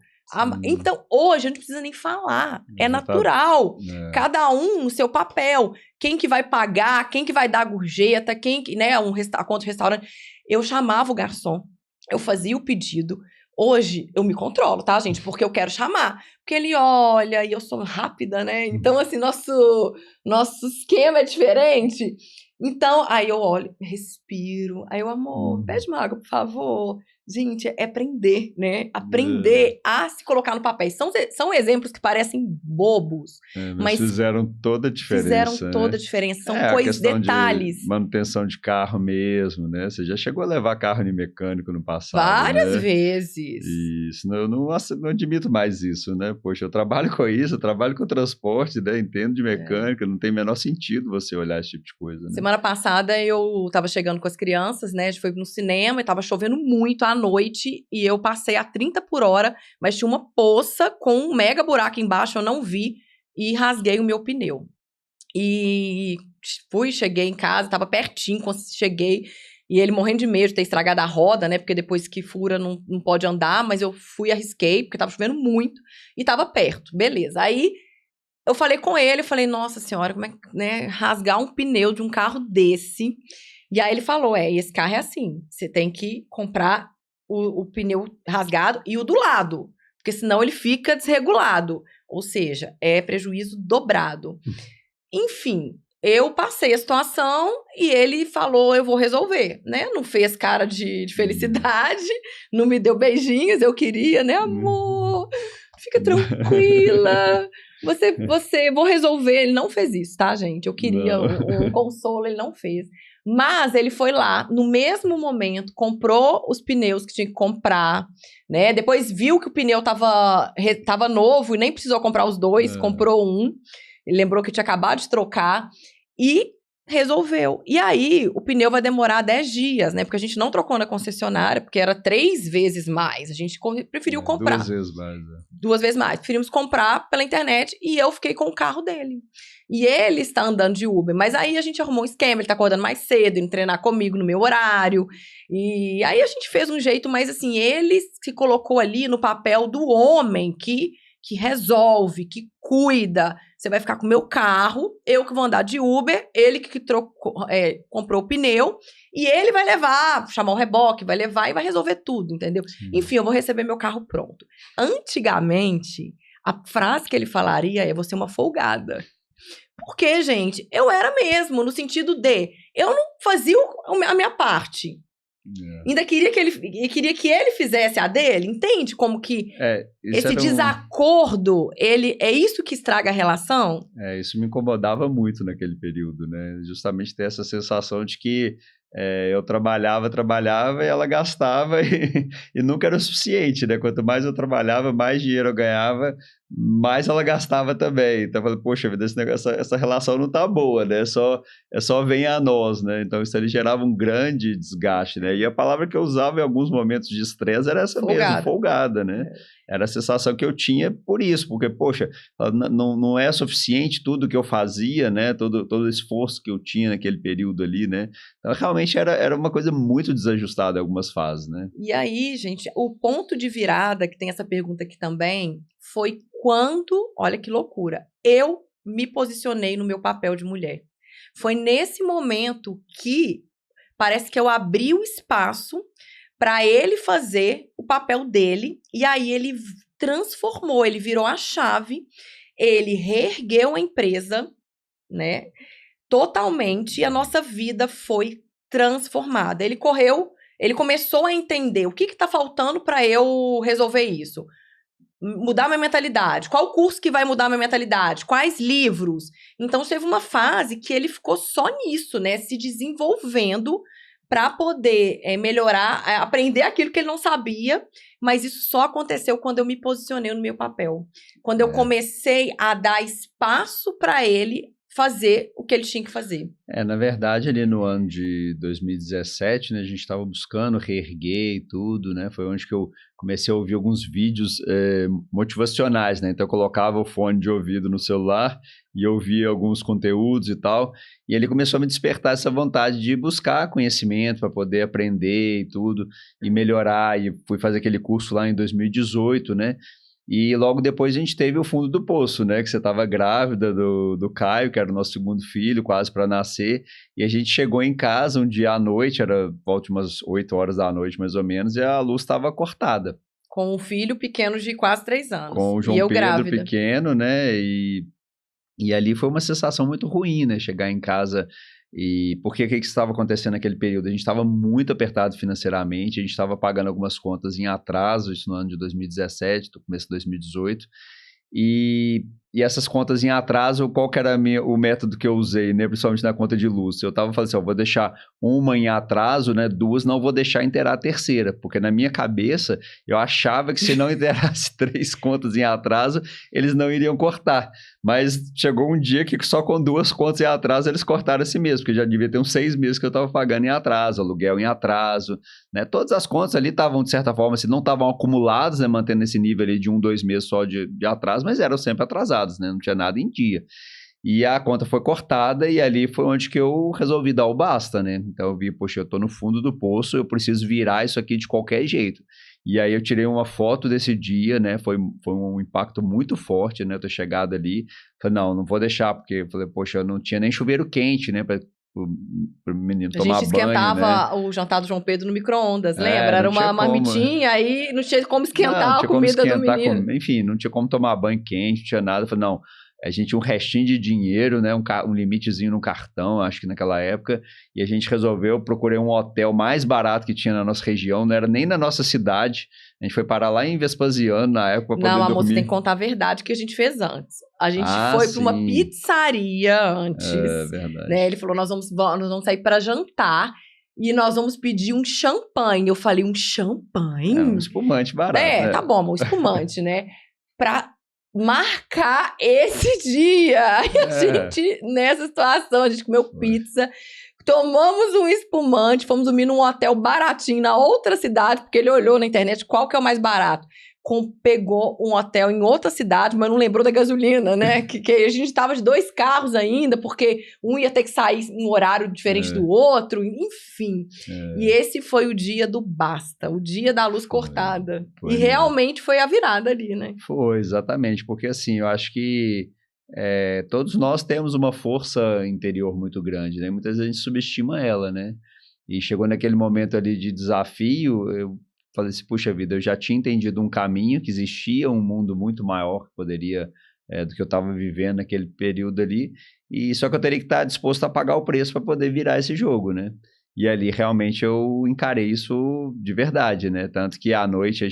Então, hoje, a gente não precisa nem falar. É Já tá, natural. é. Cada um no seu papel. Quem que vai pagar, quem que vai dar a gorjeta, quem que, né, a conta de restaurante. Eu chamava o garçom, eu fazia o pedido. Hoje, eu me controlo, tá, gente? Porque eu quero chamar. Porque ele olha e eu sou rápida, né? Então, assim, nosso esquema é diferente. Então, aí eu olho, respiro. Aí eu, amor, pede uma água, por favor. Gente, é aprender, né? Aprender a se colocar no papel. São exemplos que parecem bobos, Mas fizeram toda a diferença, fizeram toda né? a diferença. São a coisas, questão detalhes. de manutenção de carro mesmo, né? Você já chegou a levar carro em mecânico no passado, Várias né? vezes. Isso, eu não admito mais isso, né? Poxa, eu trabalho com isso, eu trabalho com transporte, né? Entendo de mecânica, não tem o menor sentido você olhar esse tipo de coisa, né? Semana passada eu tava chegando com as crianças, né? A gente foi no cinema e tava chovendo muito à noite e eu passei a 30 por hora, mas tinha uma poça com um mega buraco embaixo, eu não vi e rasguei o meu pneu. E cheguei em casa, tava pertinho quando cheguei. E ele morrendo de medo de ter estragado a roda, né? Porque depois que fura não pode andar, mas eu arrisquei, porque tava chovendo muito e tava perto. Beleza. Aí eu falei com ele, eu falei, nossa senhora, como é que, né? Rasgar um pneu de um carro desse. E aí ele falou, esse carro é assim, você tem que comprar o pneu rasgado e o do lado, porque senão ele fica desregulado. Ou seja, é prejuízo dobrado. Enfim, eu passei a situação e ele falou, eu vou resolver, né? Não fez cara de felicidade, não me deu beijinhos, eu queria, né, amor? Fica tranquila, vou resolver. Ele não fez isso, tá, gente? Eu queria um consolo, ele não fez. Mas ele foi lá, no mesmo momento, comprou os pneus que tinha que comprar, né? Depois viu que o pneu tava novo e nem precisou comprar os dois, comprou um. Ele lembrou que tinha acabado de trocar e resolveu. E aí, o pneu vai demorar 10 dias, né? Porque a gente não trocou na concessionária, porque era 3 vezes mais. A gente preferiu comprar. 2 vezes mais. 2 vezes mais. Preferimos comprar pela internet e eu fiquei com o carro dele. E ele está andando de Uber. Mas aí a gente arrumou um esquema, ele tá acordando mais cedo, indo treinar comigo no meu horário. E aí a gente fez um jeito, mas assim, ele se colocou ali no papel do homem que resolve, que cuida. Você vai ficar com o meu carro, eu que vou andar de Uber, ele que comprou o pneu, e ele vai levar, chamar o reboque, vai levar e vai resolver tudo, entendeu? Sim. Enfim, eu vou receber meu carro pronto. Antigamente, a frase que ele falaria é, você é uma folgada. Porque, gente, eu era mesmo, no sentido de, eu não fazia a minha parte. Ainda queria que ele fizesse a dele, entende como que esse desacordo, é isso que estraga a relação? Isso me incomodava muito naquele período, né? Justamente ter essa sensação de que eu trabalhava e ela gastava e nunca era o suficiente, né? Quanto mais eu trabalhava, mais dinheiro eu ganhava, mais ela gastava também. Então eu falei, poxa vida, essa relação não tá boa, né? É só vem a nós, né? Então isso ali gerava um grande desgaste, né? E a palavra que eu usava em alguns momentos de estresse era essa mesmo, folgada, né? Era a sensação que eu tinha por isso, porque, poxa, não é suficiente tudo que eu fazia, né? Todo o esforço que eu tinha naquele período ali, né? Então, realmente era uma coisa muito desajustada em algumas fases, né? E aí, gente, o ponto de virada, que tem essa pergunta aqui também, foi quando, olha que loucura, eu me posicionei no meu papel de mulher. Foi nesse momento que parece que eu abri o espaço para ele fazer o papel dele, e aí ele transformou, ele virou a chave, ele reergueu a empresa, né, totalmente, e a nossa vida foi transformada. Ele começou a entender o que está faltando para eu resolver isso. Mudar minha mentalidade. Qual curso que vai mudar minha mentalidade? Quais livros? Então, teve uma fase que ele ficou só nisso, né, se desenvolvendo para poder melhorar, aprender aquilo que ele não sabia, mas isso só aconteceu quando eu me posicionei no meu papel. Quando eu comecei a dar espaço para ele fazer o que ele tinha que fazer. Na verdade, ali no ano de 2017, né, a gente estava buscando reerguer e tudo, né, foi onde que eu comecei a ouvir alguns vídeos motivacionais, né, então eu colocava o fone de ouvido no celular e ouvia alguns conteúdos e tal, e ele começou a me despertar essa vontade de buscar conhecimento para poder aprender e tudo, e melhorar, e fui fazer aquele curso lá em 2018, né, E logo depois a gente teve o fundo do poço, né? Que você estava grávida do Caio, que era o nosso segundo filho, quase para nascer. E a gente chegou em casa um dia à noite, era volta umas 8 horas da noite mais ou menos, e a luz estava cortada. Com um filho pequeno de quase 3 anos. Com o e eu João Pedro grávida. pequeno, né? E ali foi uma sensação muito ruim, né? Chegar em casa e... Porque o que estava acontecendo naquele período? A gente estava muito apertado financeiramente, a gente estava pagando algumas contas em atraso, isso no ano de 2017, no começo de 2018, e essas contas em atraso, qual que era o método que eu usei, né? Principalmente na conta de luz. Eu estava falando assim, vou deixar uma em atraso, né? 2, não vou deixar inteirar a terceira, porque na minha cabeça eu achava que se não inteirasse 3 contas em atraso, eles não iriam cortar. Mas chegou um dia que só com 2 contas em atraso eles cortaram a si mesmo, porque já devia ter uns 6 meses que eu estava pagando em atraso, aluguel em atraso, né? Todas as contas ali estavam, de certa forma, assim, não estavam acumuladas, né? Mantendo esse nível ali de 1, 2 meses só de atraso, mas eram sempre atrasados, né? Não tinha nada em dia. E a conta foi cortada e ali foi onde que eu resolvi dar o basta, né? Então eu vi, poxa, eu tô no fundo do poço, eu preciso virar isso aqui de qualquer jeito. E aí eu tirei uma foto desse dia, né? Foi um impacto muito forte, né? Eu ter chegado ali. Falei, não vou deixar, porque eu falei, poxa, eu não tinha nem chuveiro quente, né? Pro menino tomar banho, A gente esquentava né? o jantar do João Pedro no micro-ondas, lembra? Não Era tinha uma como. marmitinha, aí não tinha como esquentar a comida do menino. Enfim, não tinha como tomar banho quente, não tinha nada. Eu falei, não, a gente tinha um restinho de dinheiro, né? Um limitezinho no cartão, acho que naquela época, e a gente resolveu, procurei um hotel mais barato que tinha na nossa região, não era nem na nossa cidade. A gente foi parar lá em Vespasiano na época para poder dormir. Não, amor, você tem que contar a verdade que a gente fez antes. A gente foi para uma pizzaria antes. É verdade. Né? Ele falou, nós vamos sair para jantar e nós vamos pedir um champanhe. Eu falei, um champanhe? Um espumante barato, né? Tá bom, amor, espumante, né? Pra marcar esse dia. E a gente, nessa situação, a gente comeu pizza, tomamos um espumante, fomos dormir num hotel baratinho na outra cidade, porque ele olhou na internet qual que é o mais barato. Pegou um hotel em outra cidade, mas não lembrou da gasolina, né? que a gente tava de 2 carros ainda, porque um ia ter que sair em um horário diferente do outro, enfim. E esse foi o dia do basta, o dia da luz cortada. E realmente foi a virada ali, né? Foi, exatamente, porque assim, eu acho que todos nós temos uma força interior muito grande, né? Muitas vezes a gente subestima ela, né? E chegou naquele momento ali de desafio, eu falei assim, puxa vida, eu já tinha entendido um caminho, que existia um mundo muito maior que poderia, do que eu estava vivendo naquele período ali, e só que eu teria que estar disposto a pagar o preço para poder virar esse jogo, né? E ali realmente eu encarei isso de verdade, né? Tanto que à noite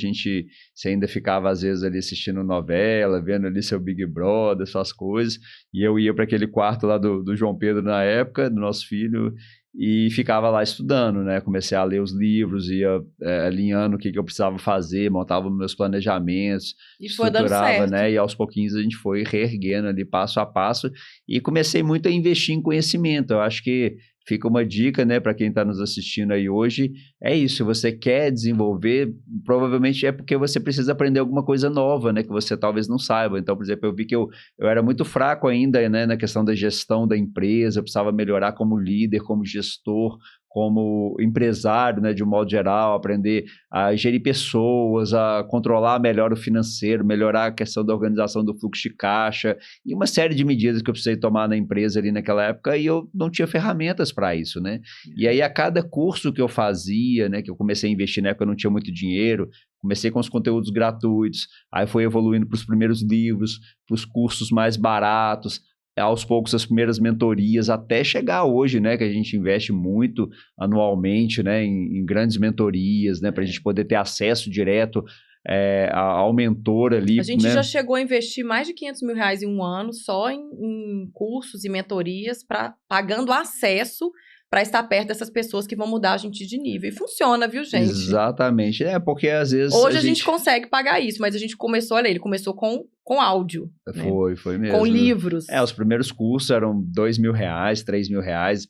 você ainda ficava às vezes ali assistindo novela, vendo ali seu Big Brother, suas coisas, e eu ia para aquele quarto lá do João Pedro na época, do nosso filho, e ficava lá estudando, né? Comecei a ler os livros, ia alinhando o que eu precisava fazer, montava meus planejamentos, e foi dando certo, né? E aos pouquinhos a gente foi reerguendo ali passo a passo e comecei muito a investir em conhecimento. Eu acho que fica uma dica, né, para quem está nos assistindo aí hoje, é isso, se você quer desenvolver, provavelmente é porque você precisa aprender alguma coisa nova, né, que você talvez não saiba. Então, por exemplo, eu vi que eu era muito fraco ainda, né, na questão da gestão da empresa, eu precisava melhorar como líder, como gestor, como empresário, né, de um modo geral, aprender a gerir pessoas, a controlar melhor o financeiro, melhorar a questão da organização do fluxo de caixa e uma série de medidas que eu precisei tomar na empresa ali naquela época e eu não tinha ferramentas para isso, né? E aí a cada curso que eu fazia, né, que eu comecei a investir na época eu não tinha muito dinheiro, comecei com os conteúdos gratuitos, aí foi evoluindo para os primeiros livros, para os cursos mais baratos, aos poucos as primeiras mentorias, até chegar hoje, né, que a gente investe muito anualmente, né, em grandes mentorias, né, para a gente poder ter acesso direto ao mentor ali. A gente, né? já chegou a investir mais de R$500 mil em um ano só em cursos e mentorias, pagando acesso para estar perto dessas pessoas que vão mudar a gente de nível. E funciona, viu, gente? Exatamente. Porque às vezes... Hoje a gente consegue pagar isso, mas a gente começou, olha, ele começou com áudio. Foi mesmo. Com livros. Os primeiros cursos eram R$2 mil, R$3 mil,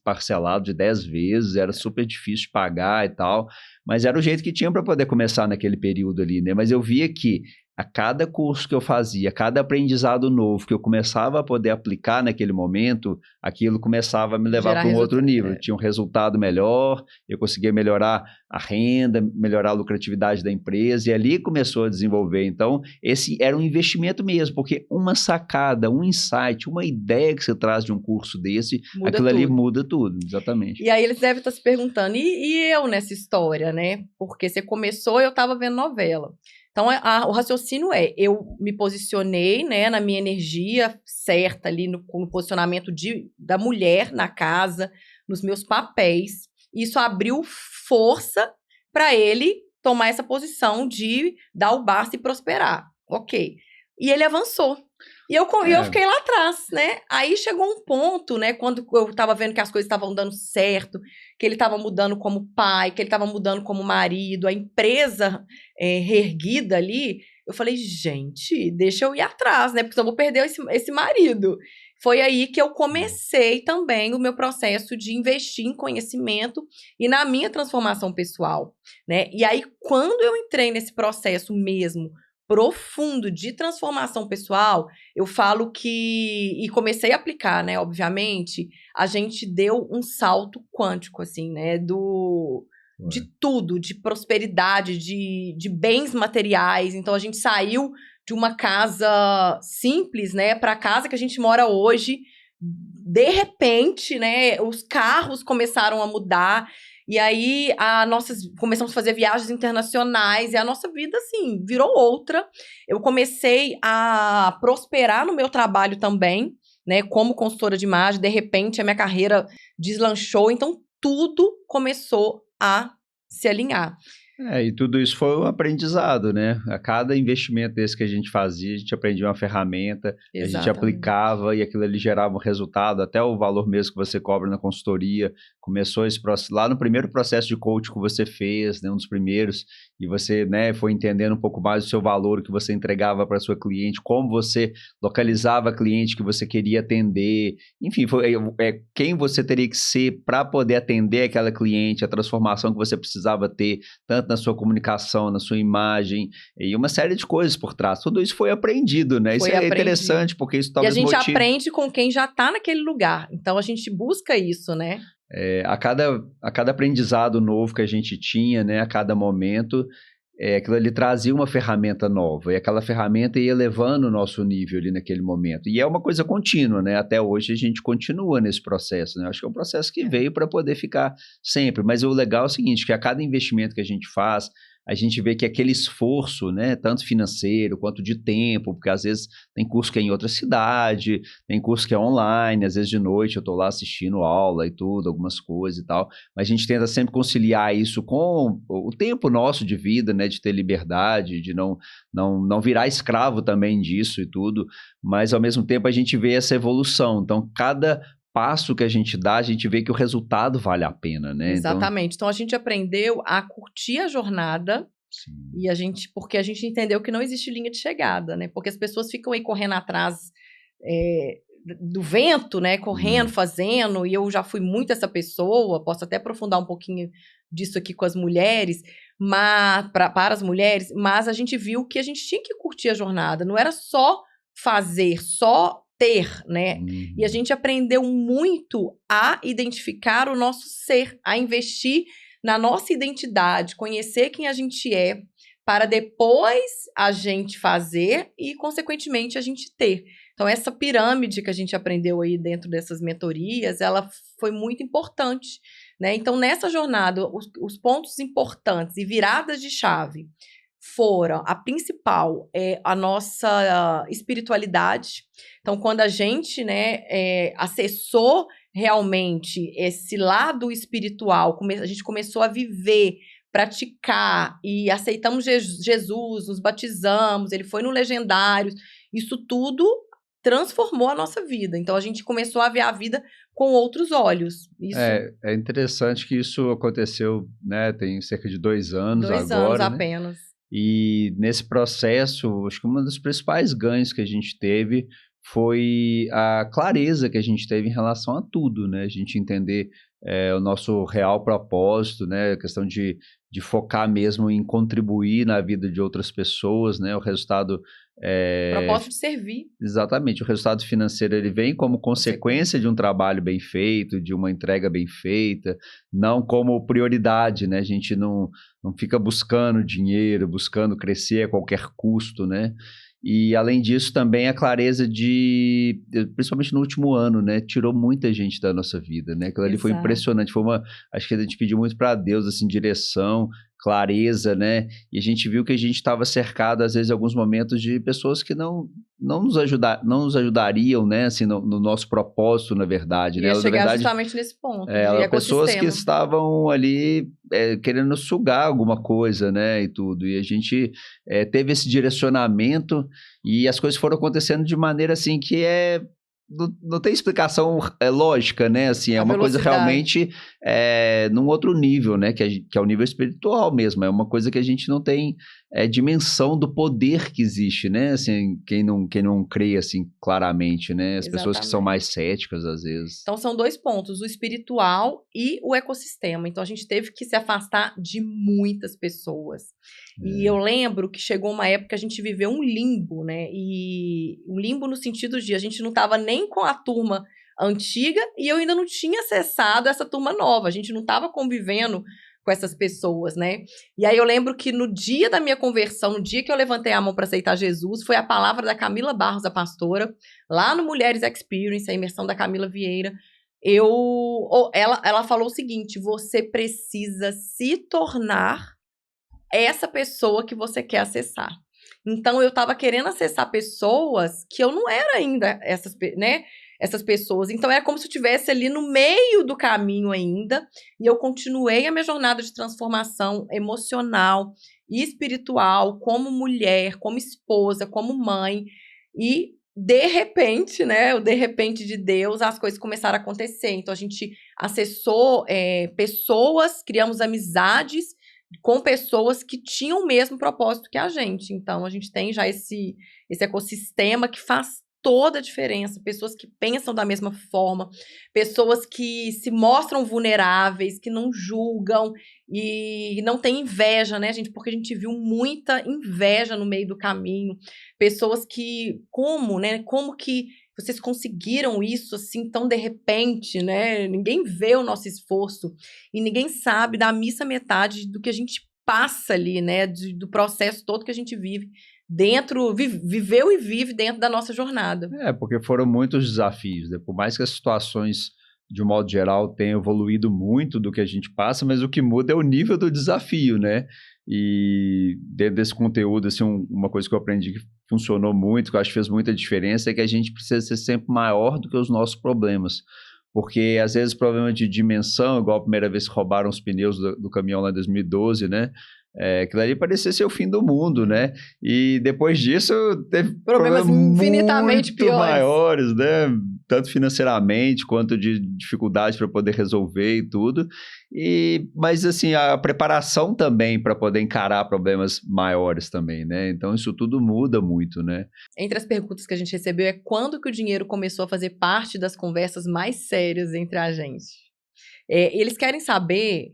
parcelado de 10 vezes, era super difícil de pagar e tal, mas era o jeito que tinha para poder começar naquele período ali, né? Mas eu via que a cada curso que eu fazia, a cada aprendizado novo que eu começava a poder aplicar naquele momento, aquilo começava a me levar para um outro nível. Tinha um resultado melhor, eu conseguia melhorar a renda, melhorar a lucratividade da empresa, e ali começou a desenvolver. Então, esse era um investimento mesmo, porque uma sacada, um insight, uma ideia que você traz de um curso desse, aquilo ali muda tudo, exatamente. E aí eles devem estar se perguntando, e eu nessa história, né? Porque você começou e eu estava vendo novela. Então, o raciocínio eu me posicionei, né, na minha energia certa ali, no posicionamento da mulher na casa, nos meus papéis. Isso abriu força para ele tomar essa posição de dar o basta e prosperar. Ok. E ele avançou. E eu fiquei lá atrás, né? Aí chegou um ponto, né? Quando eu tava vendo que as coisas estavam dando certo, que ele tava mudando como pai, que ele tava mudando como marido, a empresa reerguida ali, eu falei, gente, deixa eu ir atrás, né? Porque eu vou perder esse marido. Foi aí que eu comecei também o meu processo de investir em conhecimento e na minha transformação pessoal, né? E aí, quando eu entrei nesse processo mesmo, profundo de transformação pessoal, eu falo que, e comecei a aplicar, né, obviamente, a gente deu um salto quântico, assim, né, de tudo, de prosperidade, de bens materiais. Então, a gente saiu de uma casa simples, né, para a casa que a gente mora hoje. De repente, né, os carros começaram a mudar. E aí, começamos a fazer viagens internacionais e a nossa vida, assim, virou outra. Eu comecei a prosperar no meu trabalho também, né? Como consultora de imagem. De repente, a minha carreira deslanchou. Então, tudo começou a se alinhar. E tudo isso foi um aprendizado, né? A cada investimento desse que a gente fazia, a gente aprendia uma ferramenta, a gente aplicava e aquilo ali gerava um resultado, até o valor mesmo que você cobra na consultoria. Começou esse processo, lá no primeiro processo de coaching que você fez, né, um dos primeiros, e você, né, foi entendendo um pouco mais o seu valor, o que você entregava para sua cliente, como você localizava a cliente que você queria atender, enfim, quem você teria que ser para poder atender aquela cliente, a transformação que você precisava ter, tanto na sua comunicação, na sua imagem, e uma série de coisas por trás. Tudo isso foi aprendido, né? Isso é interessante, porque isso talvez motive... E a gente aprende com quem já está naquele lugar. Então, a gente busca isso, né? A cada aprendizado novo que a gente tinha, né? A cada momento, aquilo ali trazia uma ferramenta nova. E aquela ferramenta ia elevando o nosso nível ali naquele momento. E é uma coisa contínua, né? Até hoje a gente continua nesse processo, né? Acho que é um processo que veio para poder ficar sempre. Mas o legal é o seguinte, que a cada investimento que a gente faz, a gente vê que aquele esforço, né, tanto financeiro quanto de tempo, porque às vezes tem curso que é em outra cidade, tem curso que é online, às vezes de noite eu estou lá assistindo aula e tudo, algumas coisas e tal, mas a gente tenta sempre conciliar isso com o tempo nosso de vida, né, de ter liberdade, de não virar escravo também disso e tudo, mas ao mesmo tempo a gente vê essa evolução, então cada passo que a gente dá, a gente vê que o resultado vale a pena, né? Exatamente. Então a gente aprendeu a curtir a jornada. Sim. E porque a gente entendeu que não existe linha de chegada, né? Porque as pessoas ficam aí correndo atrás do vento, né? Correndo, fazendo, e eu já fui muito essa pessoa, posso até aprofundar um pouquinho disso aqui com as mulheres, mas para as mulheres, mas a gente viu que a gente tinha que curtir a jornada, não era só fazer, só ter, né? E a gente aprendeu muito a identificar o nosso ser, a investir na nossa identidade, conhecer quem a gente é, para depois a gente fazer e, consequentemente, a gente ter. Então, essa pirâmide que a gente aprendeu aí dentro dessas mentorias, ela foi muito importante, né? Então, nessa jornada, os pontos importantes e viradas de chave foram, a principal é a nossa espiritualidade. Então, quando a gente, né, acessou realmente esse lado espiritual, a gente começou a viver, praticar e aceitamos Jesus, nos batizamos, ele foi no Legendários, isso tudo transformou a nossa vida. Então, a gente começou a ver a vida com outros olhos. Isso... É interessante que isso aconteceu, né, tem cerca de 2 anos agora. 2 anos apenas. Né? E nesse processo, acho que um dos principais ganhos que a gente teve foi a clareza que a gente teve em relação a tudo, né? A gente entender o nosso real propósito, né? A questão de focar mesmo em contribuir na vida de outras pessoas, né? O resultado... Propósito de servir. Exatamente, o resultado financeiro ele vem como consequência de um trabalho bem feito, de uma entrega bem feita, não como prioridade, né? A gente não fica buscando dinheiro, buscando crescer a qualquer custo, né? E, além disso, também a clareza principalmente no último ano, né? Tirou muita gente da nossa vida, né? Aquilo ali foi impressionante, acho que a gente pediu muito para Deus, assim, direção, clareza, né? E a gente viu que a gente estava cercado, às vezes, em alguns momentos, de pessoas que não nos ajudariam, né? Assim, no nosso propósito, na verdade, né? Ia Elas, chegar na verdade, justamente nesse ponto, de ecossistema. Pessoas que estavam ali querendo sugar alguma coisa, né? E tudo. E a gente teve esse direcionamento e as coisas foram acontecendo de maneira, assim, que não tem explicação lógica, né? Assim, é uma coisa realmente num outro nível, né? Que é o nível espiritual mesmo. É uma coisa que a gente não tem dimensão do poder que existe, né? Assim, quem não crê, assim, claramente, né? As pessoas que são mais céticas, às vezes. Então, são 2 pontos, o espiritual e o ecossistema. Então, a gente teve que se afastar de muitas pessoas. E eu lembro que chegou uma época que a gente viveu um limbo, né? E um limbo no sentido de a gente não estava nem com a turma antiga e eu ainda não tinha acessado essa turma nova. A gente não estava convivendo com essas pessoas, né? E aí eu lembro que no dia da minha conversão, no dia que eu levantei a mão para aceitar Jesus, foi a palavra da Camila Barros, a pastora, lá no Mulheres Experience, a imersão da Camila Vieira. Ela falou o seguinte: você precisa se tornar essa pessoa que você quer acessar. Então, eu estava querendo acessar pessoas que eu não era ainda essas pessoas. Então, era como se eu estivesse ali no meio do caminho ainda, e eu continuei a minha jornada de transformação emocional e espiritual, como mulher, como esposa, como mãe, e de repente, né, o de repente de Deus, as coisas começaram a acontecer. Então, a gente acessou pessoas, criamos amizades com pessoas que tinham o mesmo propósito que a gente. Então, a gente tem já esse ecossistema que faz toda a diferença. Pessoas que pensam da mesma forma, pessoas que se mostram vulneráveis, que não julgam e não tem inveja, né, gente? Porque a gente viu muita inveja no meio do caminho. Pessoas que, como que vocês conseguiram isso assim tão de repente, né? Ninguém vê o nosso esforço e ninguém sabe da missa metade do que a gente passa ali, né? Do processo todo que a gente vive dentro, viveu e vive dentro da nossa jornada. Porque foram muitos desafios, né? Por mais que as situações, de um modo geral, tenham evoluído muito do que a gente passa, mas o que muda é o nível do desafio, né? E dentro desse conteúdo, assim, uma coisa que eu aprendi que funcionou muito, que eu acho que fez muita diferença, é que a gente precisa ser sempre maior do que os nossos problemas. Porque, às vezes, problema de dimensão, igual a primeira vez que roubaram os pneus do caminhão lá em 2012, né? Aquilo ali parecia ser o fim do mundo, né? E depois disso, teve problemas infinitamente muito piores, maiores, né? Tanto financeiramente, quanto de dificuldade para poder resolver e tudo. Mas, assim, a preparação também para poder encarar problemas maiores também, né? Então, isso tudo muda muito, né? Entre as perguntas que a gente recebeu é quando que o dinheiro começou a fazer parte das conversas mais sérias entre a gente? Eles querem saber,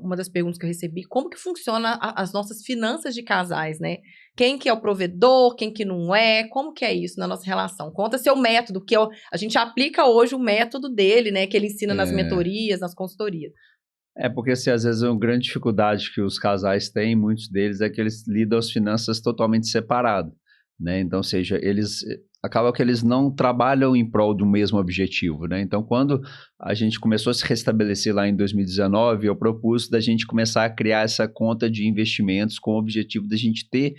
uma das perguntas que eu recebi, como que funciona as nossas finanças de casais, né? Quem que é o provedor, quem que não é, como que é isso na nossa relação? Conta seu método, que a gente aplica hoje o método dele, né? Que ele ensina nas mentorias, nas consultorias. Porque assim, às vezes uma grande dificuldade que os casais têm, muitos deles, é que eles lidam as finanças totalmente separado, né? Então, ou seja, acaba que eles não trabalham em prol de um mesmo objetivo, né? Então, quando a gente começou a se restabelecer lá em 2019, eu propus da gente começar a criar essa conta de investimentos com o objetivo da gente ter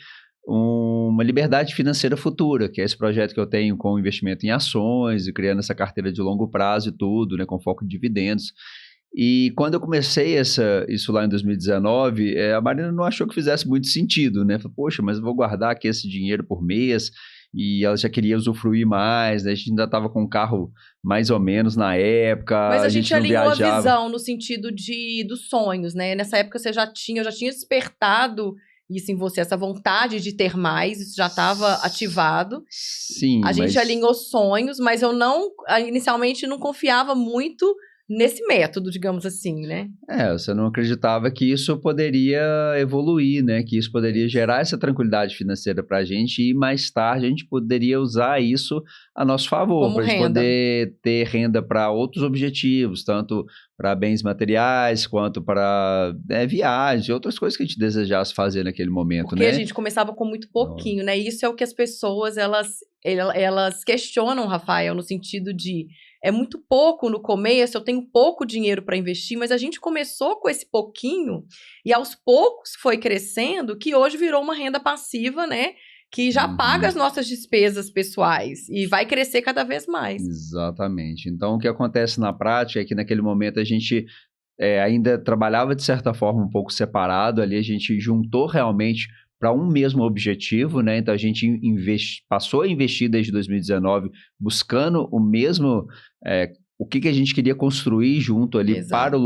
uma liberdade financeira futura, que é esse projeto que eu tenho com investimento em ações e criando essa carteira de longo prazo e tudo, né? Com foco em dividendos. E quando eu comecei isso lá em 2019, a Marina não achou que fizesse muito sentido, né? Falei, poxa, mas eu vou guardar aqui esse dinheiro por mês, e ela já queria usufruir mais, né? A gente ainda estava com o carro mais ou menos na época, mas a gente não alinhou viajava. A visão no sentido dos sonhos, né? Nessa época eu já tinha despertado isso em você, essa vontade de ter mais, isso já estava ativado. Sim, a gente alinhou sonhos, mas eu inicialmente não confiava muito nesse método, digamos assim, né? Você não acreditava que isso poderia evoluir, né? Que isso poderia gerar essa tranquilidade financeira para a gente e mais tarde a gente poderia usar isso a nosso favor, Como para a gente renda. poder ter renda para outros objetivos, tanto para bens materiais quanto para viagens, outras coisas que a gente desejasse fazer naquele momento, Porque a né? gente começava com muito pouquinho, né? Isso é o que as pessoas, elas questionam, Rafael, no sentido de é muito pouco no começo, eu tenho pouco dinheiro para investir, mas a gente começou com esse pouquinho e aos poucos foi crescendo, que hoje virou uma renda passiva, né? Que já paga as nossas despesas pessoais e vai crescer cada vez mais. Exatamente. Então, o que acontece na prática é que naquele momento a gente ainda trabalhava de certa forma um pouco separado, ali a gente juntou realmente para um mesmo objetivo, né? Então a gente passou a investir desde 2019 buscando o mesmo, o que a gente queria construir junto ali Exato.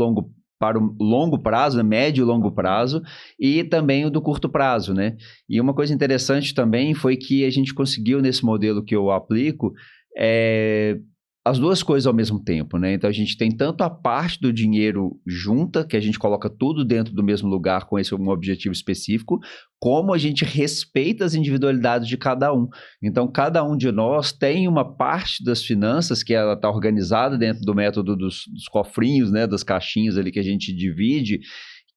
para o longo prazo, né? Médio e longo prazo, e também o do curto prazo, né? E uma coisa interessante também foi que a gente conseguiu nesse modelo que eu aplico, as duas coisas ao mesmo tempo, né? Então a gente tem tanto a parte do dinheiro junta, que a gente coloca tudo dentro do mesmo lugar com esse um objetivo específico, como a gente respeita as individualidades de cada um. Então cada um de nós tem uma parte das finanças que ela está organizada dentro do método dos cofrinhos, né? Das caixinhas ali que a gente divide,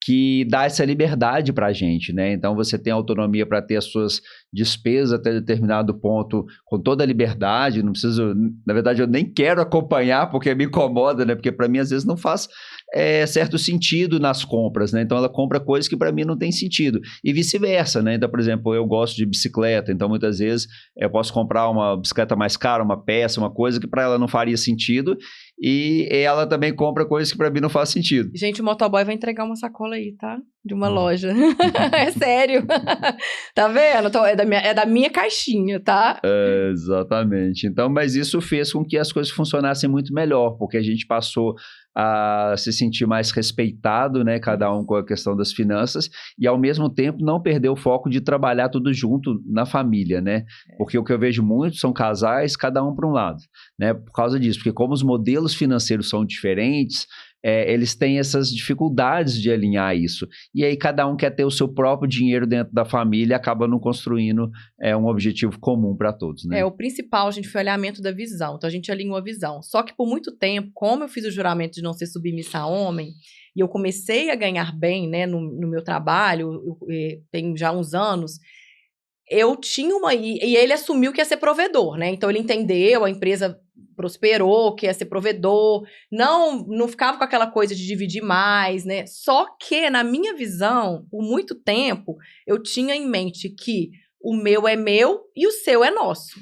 que dá essa liberdade para a gente, né? Então você tem autonomia para ter as suas despesas até determinado ponto com toda a liberdade, não preciso, na verdade eu nem quero acompanhar porque me incomoda, né? Porque para mim às vezes não faz certo sentido nas compras, né? Então ela compra coisas que para mim não tem sentido e vice-versa, né? Então, por exemplo, eu gosto de bicicleta, então muitas vezes eu posso comprar uma bicicleta mais cara, uma peça, uma coisa que para ela não faria sentido e ela também compra coisas que para mim não faz sentido. Gente, o motoboy vai entregar uma sacola aí, tá? De uma loja. É sério. Tá vendo? Então, é da minha caixinha, tá? Exatamente. Então, mas isso fez com que as coisas funcionassem muito melhor, porque a gente passou a se sentir mais respeitado, né? Cada um com a questão das finanças e, ao mesmo tempo, não perder o foco de trabalhar tudo junto na família, né? Porque o que eu vejo muito são casais, cada um para um lado, né? Por causa disso, porque como os modelos financeiros são diferentes, eles têm essas dificuldades de alinhar isso. E aí cada um quer ter o seu próprio dinheiro dentro da família e acaba não construindo um objetivo comum para todos, né? O principal, gente, foi o alinhamento da visão. Então, a gente alinhou a visão. Só que por muito tempo, como eu fiz o juramento de não ser submissa a homem, e eu comecei a ganhar bem, né, no meu trabalho, tem já uns anos, eu tinha e ele assumiu que ia ser provedor, né? Então, ele entendeu, a empresa prosperou, que ia ser provedor, não ficava com aquela coisa de dividir mais, né? Só que, na minha visão, por muito tempo, eu tinha em mente que o meu é meu e o seu é nosso.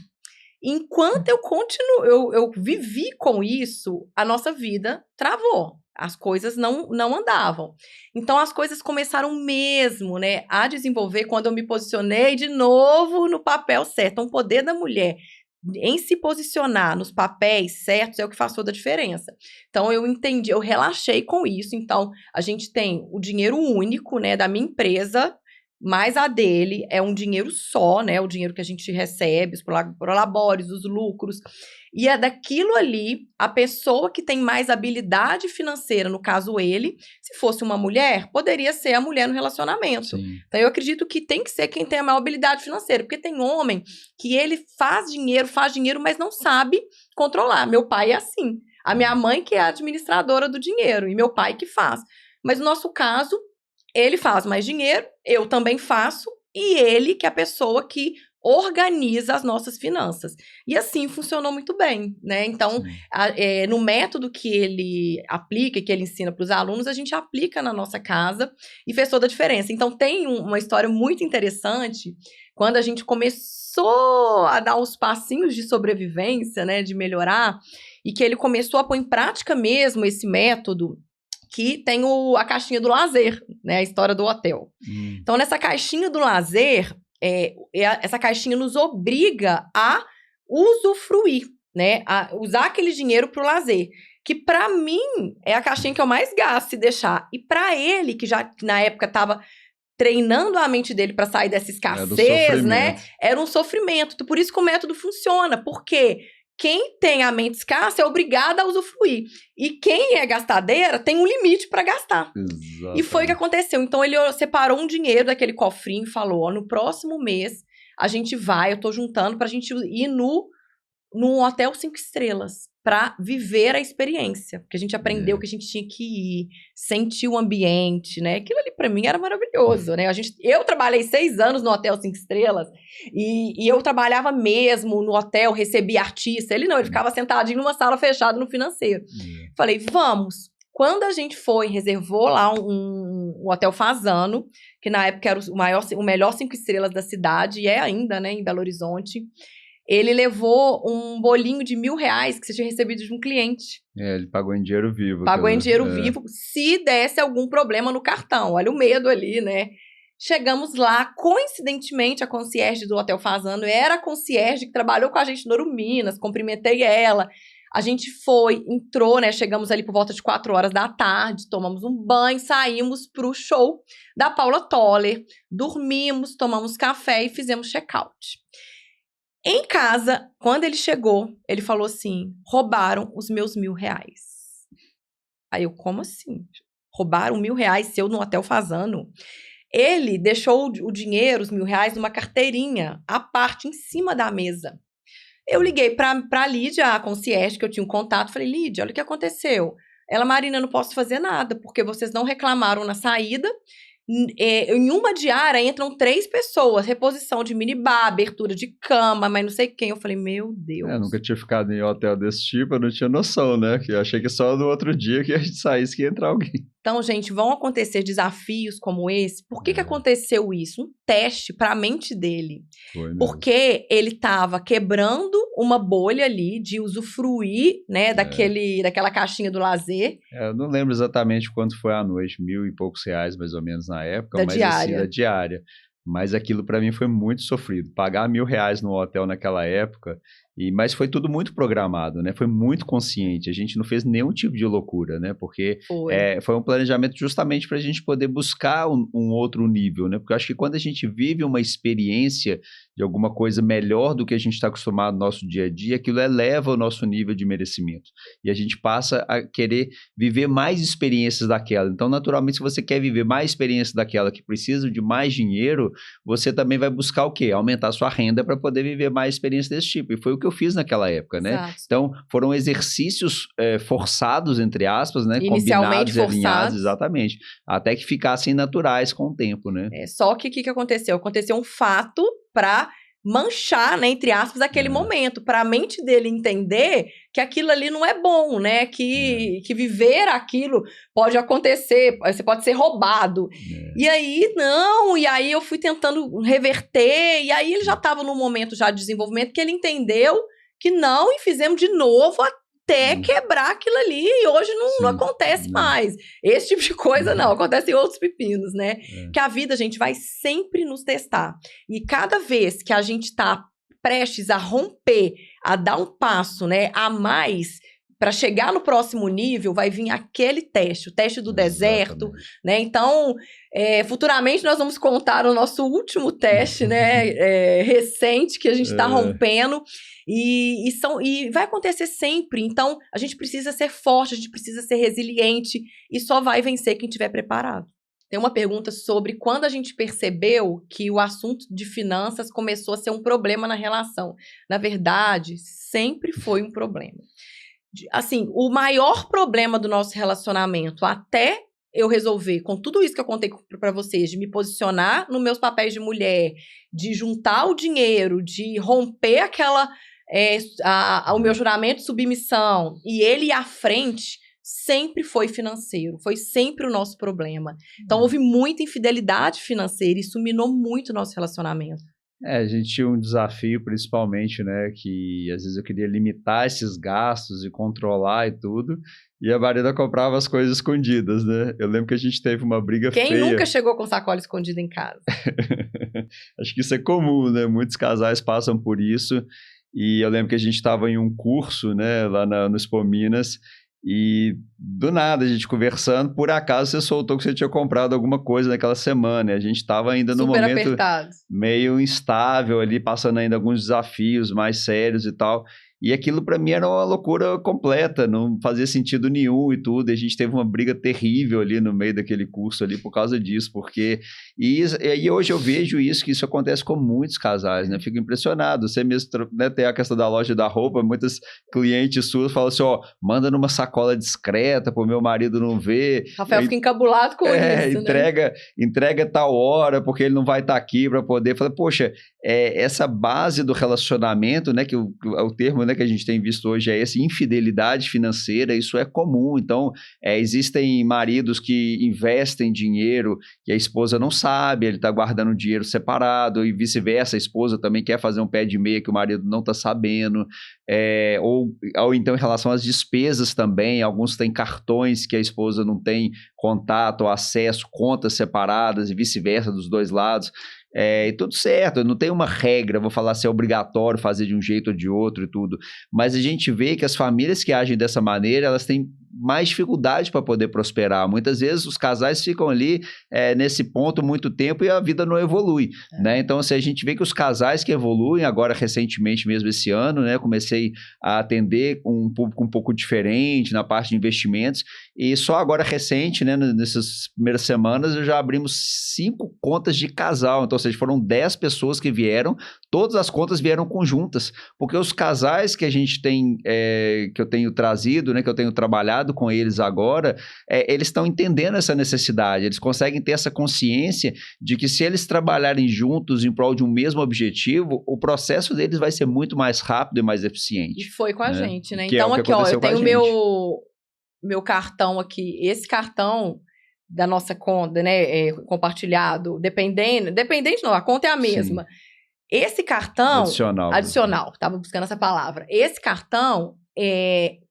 Enquanto eu vivi com isso, a nossa vida travou. As coisas não andavam. Então, as coisas começaram mesmo, né, a desenvolver quando eu me posicionei de novo no papel certo. Então, o poder da mulher em se posicionar nos papéis certos é o que faz toda a diferença. Então, eu entendi, eu relaxei com isso. Então, a gente tem o dinheiro único, né, da minha empresa, mas a dele é um dinheiro só, né? O dinheiro que a gente recebe, os prolabores, os lucros. E é daquilo ali, a pessoa que tem mais habilidade financeira, no caso ele, se fosse uma mulher, poderia ser a mulher no relacionamento. Sim. Então, eu acredito que tem que ser quem tem a maior habilidade financeira, porque tem homem que ele faz dinheiro, mas não sabe controlar. Meu pai é assim. A minha mãe que é a administradora do dinheiro e meu pai que faz. Mas no nosso caso, ele faz mais dinheiro, eu também faço, e ele que é a pessoa que organiza as nossas finanças. E assim funcionou muito bem, né? Então, no método que ele aplica, que ele ensina para os alunos, a gente aplica na nossa casa e fez toda a diferença. Então, tem uma história muito interessante, quando a gente começou a dar os passinhos de sobrevivência, né, de melhorar, e que ele começou a pôr em prática mesmo esse método, que tem a caixinha do lazer, né? A história do hotel. Então, nessa caixinha do lazer, essa caixinha nos obriga a usufruir, né? A usar aquele dinheiro para o lazer. Que, para mim, é a caixinha que eu mais gasto se deixar. E para ele, que já na época estava treinando a mente dele para sair dessa escassez, né? Era um sofrimento. Por isso que o método funciona. Por quê? quem tem a mente escassa é obrigado a usufruir. E quem é gastadeira tem um limite para gastar. Exatamente. E foi o que aconteceu. Então, ele separou um dinheiro daquele cofrinho e falou, ó, no próximo mês, a gente vai, eu tô juntando pra gente ir num hotel 5 estrelas, pra viver a experiência. Porque a gente aprendeu que a gente tinha que ir, sentir o ambiente, né? Aquilo ali pra mim era maravilhoso, né? Eu trabalhei 6 anos no hotel 5 estrelas e eu trabalhava mesmo no hotel, recebia artista. Ele não, ele ficava sentadinho numa sala fechada no financeiro. Falei, vamos. Quando a gente foi, reservou lá um hotel Fasano, que na época era o melhor 5 estrelas da cidade, e é ainda, né, em Belo Horizonte. Ele levou um bolinho de R$1.000 que você tinha recebido de um cliente. Ele pagou em dinheiro vivo. Pagou em dinheiro vivo, se desse algum problema no cartão. Olha o medo ali, né? Chegamos lá, coincidentemente, a concierge do Hotel Fasano era a concierge que trabalhou com a gente no Ouro Minas, cumprimentei ela. A gente foi, entrou, né? Chegamos ali por volta de 4 horas da tarde, tomamos um banho, saímos pro show da Paula Toller, dormimos, tomamos café e fizemos check-out. Em casa, quando ele chegou, ele falou assim, roubaram os meus R$1.000. Aí eu, como assim? Roubaram R$1.000 seu no Hotel Fasano? Ele deixou o dinheiro, os R$1.000, numa carteirinha, à parte, em cima da mesa. Eu liguei pra Lídia, a concierge, que eu tinha um contato, falei, Lídia, olha o que aconteceu. Ela, Marina, eu não posso fazer nada, porque vocês não reclamaram na saída. Em uma diária entram 3 pessoas, reposição de minibar, abertura de cama, mas não sei quem. Eu falei, meu Deus. Eu nunca tinha ficado em hotel desse tipo, eu não tinha noção, né? Que eu achei que só no outro dia que a gente saísse que ia entrar alguém. Então, gente, vão acontecer desafios como esse. Por que aconteceu isso? Um teste para a mente dele. Foi mesmo. Porque ele estava quebrando uma bolha ali de usufruir, né, daquela caixinha do lazer. Eu não lembro exatamente quanto foi a noite, R$1.000 e poucos mais ou menos na época. Da mas diária. Assim, da diária. Mas aquilo para mim foi muito sofrido. Pagar R$1.000 no hotel naquela época, mas foi tudo muito programado, né? Foi muito consciente. A gente não fez nenhum tipo de loucura, né? Porque foi um planejamento justamente para a gente poder buscar um outro nível, né? Porque eu acho que quando a gente vive uma experiência de alguma coisa melhor do que a gente está acostumado no nosso dia a dia, aquilo eleva o nosso nível de merecimento. E a gente passa a querer viver mais experiências daquela. Então, naturalmente, se você quer viver mais experiências daquela que precisam de mais dinheiro, você também vai buscar o quê? Aumentar a sua renda para poder viver mais experiências desse tipo. E foi o que eu fiz naquela época, né? Exato. Então, foram exercícios forçados, entre aspas, né? Inicialmente combinados e alinhados, forçados. Exatamente. Até que ficassem naturais com o tempo, né? Só que o que aconteceu? Aconteceu um fato para manchar, né, entre aspas, aquele momento, para a mente dele entender que aquilo ali não é bom, né, que viver aquilo pode acontecer, você pode ser roubado. E aí eu fui tentando reverter, e aí ele já estava num momento já de desenvolvimento que ele entendeu que não, e fizemos de novo até quebrar aquilo ali, e hoje não acontece mais. Esse tipo de coisa não, acontece em outros pepinos, né? Que a vida, gente, vai sempre nos testar. E cada vez que a gente tá prestes a romper, a dar um passo, né, a mais, para chegar no próximo nível, vai vir aquele teste, o teste do deserto, né? Então, futuramente nós vamos contar o nosso último teste, né, recente, que a gente está rompendo. E vai acontecer sempre. Então, a gente precisa ser forte, a gente precisa ser resiliente e só vai vencer quem estiver preparado. Tem uma pergunta sobre quando a gente percebeu que o assunto de finanças começou a ser um problema na relação. Na verdade, sempre foi um problema. Assim, o maior problema do nosso relacionamento, até eu resolver, com tudo isso que eu contei para vocês, de me posicionar nos meus papéis de mulher, de juntar o dinheiro, de romper o meu juramento de submissão, e ele ir à frente, sempre foi financeiro, foi sempre o nosso problema. Então, houve muita infidelidade financeira, isso minou muito o nosso relacionamento. A gente tinha um desafio, principalmente, né, que às vezes eu queria limitar esses gastos e controlar e tudo, e a Marina comprava as coisas escondidas, né? Eu lembro que a gente teve uma briga feia. Quem nunca chegou com sacola escondida em casa? Acho que isso é comum, né? Muitos casais passam por isso, e eu lembro que a gente estava em um curso, né, lá no Expo Minas, e do nada a gente conversando, por acaso você soltou que você tinha comprado alguma coisa naquela semana, e a gente estava ainda no Super momento apertados. meio instável ali, passando ainda alguns desafios mais sérios e tal, E aquilo para mim era uma loucura completa, não fazia sentido nenhum e tudo. E a gente teve uma briga terrível ali no meio daquele curso ali por causa disso, porque... E hoje eu vejo isso, que isso acontece com muitos casais, né? Fico impressionado. Você mesmo, né, tem a questão da loja da roupa, muitas clientes suas falam assim, ó, manda numa sacola discreta pro meu marido não ver. Rafael fica encabulado com isso, entrega tal hora, porque ele não vai estar aqui para poder... Fala, poxa, essa base do relacionamento, né, que o termo, né, que a gente tem visto hoje é esse, infidelidade financeira, isso é comum. Então, existem maridos que investem dinheiro que a esposa não sabe, ele está guardando dinheiro separado, e vice-versa, a esposa também quer fazer um pé de meia que o marido não está sabendo, ou então em relação às despesas também, alguns têm cartões que a esposa não tem contato ou acesso, contas separadas e vice-versa dos dois lados. E tudo certo, não tem uma regra, vou falar se é obrigatório fazer de um jeito ou de outro e tudo, mas a gente vê que as famílias que agem dessa maneira, elas têm mais dificuldade para poder prosperar. Muitas vezes os casais ficam ali nesse ponto muito tempo e a vida não evolui, né? Então, assim, a gente vê que os casais que evoluem, agora recentemente mesmo esse ano, né, comecei a atender um público um pouco diferente na parte de investimentos, e só agora recente, né, nessas primeiras semanas, já abrimos 5 contas de casal. Então, ou seja, foram 10 pessoas que vieram, todas as contas vieram conjuntas, porque os casais que a gente tem, que eu tenho trazido, né, que eu tenho trabalhado com eles agora, eles estão entendendo essa necessidade, eles conseguem ter essa consciência de que se eles trabalharem juntos em prol de um mesmo objetivo, o processo deles vai ser muito mais rápido e mais eficiente. E foi com a gente, né? Que então, aqui, ó, eu tenho meu cartão aqui, esse cartão da nossa conta, né, compartilhado, dependente não, a conta é a mesma. Sim. Esse cartão... Adicional, estava buscando essa palavra. Esse cartão,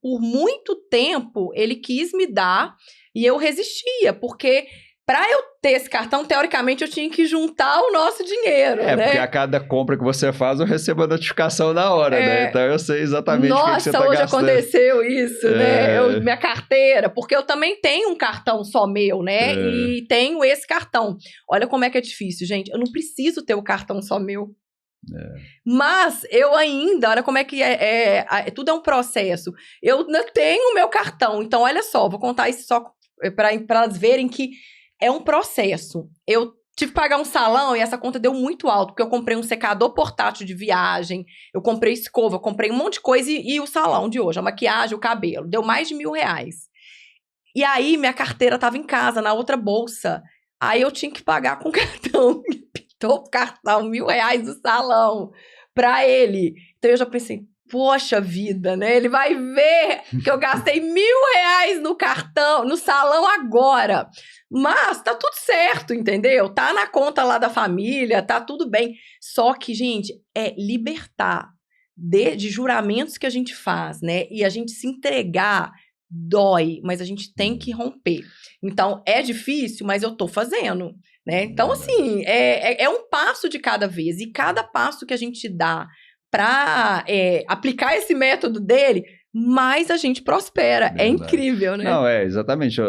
por muito tempo, ele quis me dar e eu resistia, porque para eu ter esse cartão, teoricamente, eu tinha que juntar o nosso dinheiro, né? Porque a cada compra que você faz, eu recebo a notificação na hora, né? Então, eu sei exatamente o que você está gastando. Nossa, hoje aconteceu isso, né? Minha carteira, porque eu também tenho um cartão só meu, né? E tenho esse cartão. Olha como é que é difícil, gente. Eu não preciso ter o cartão só meu. Mas eu ainda, olha como é que tudo é um processo. Eu ainda tenho o meu cartão. Então, olha só, vou contar isso só para elas verem que é um processo. Eu tive que pagar um salão e essa conta deu muito alto, porque eu comprei um secador portátil de viagem, eu comprei escova, eu comprei um monte de coisa e o salão de hoje, a maquiagem, o cabelo. Deu mais de R$1.000. E aí, minha carteira estava em casa, na outra bolsa. Aí eu tinha que pagar com cartão. O cartão, R$1.000 do salão pra ele. Então eu já pensei, poxa vida, né? Ele vai ver que eu gastei R$1.000 no cartão, no salão agora. Mas tá tudo certo, entendeu? Tá na conta lá da família, tá tudo bem. Só que, gente, libertar de juramentos que a gente faz, né? E a gente se entregar dói, mas a gente tem que romper. Então, é difícil, mas eu tô fazendo. Né? Então, assim, é um passo de cada vez. E cada passo que a gente dá para aplicar esse método dele, mais a gente prospera. Verdade. É incrível, né? Não, exatamente.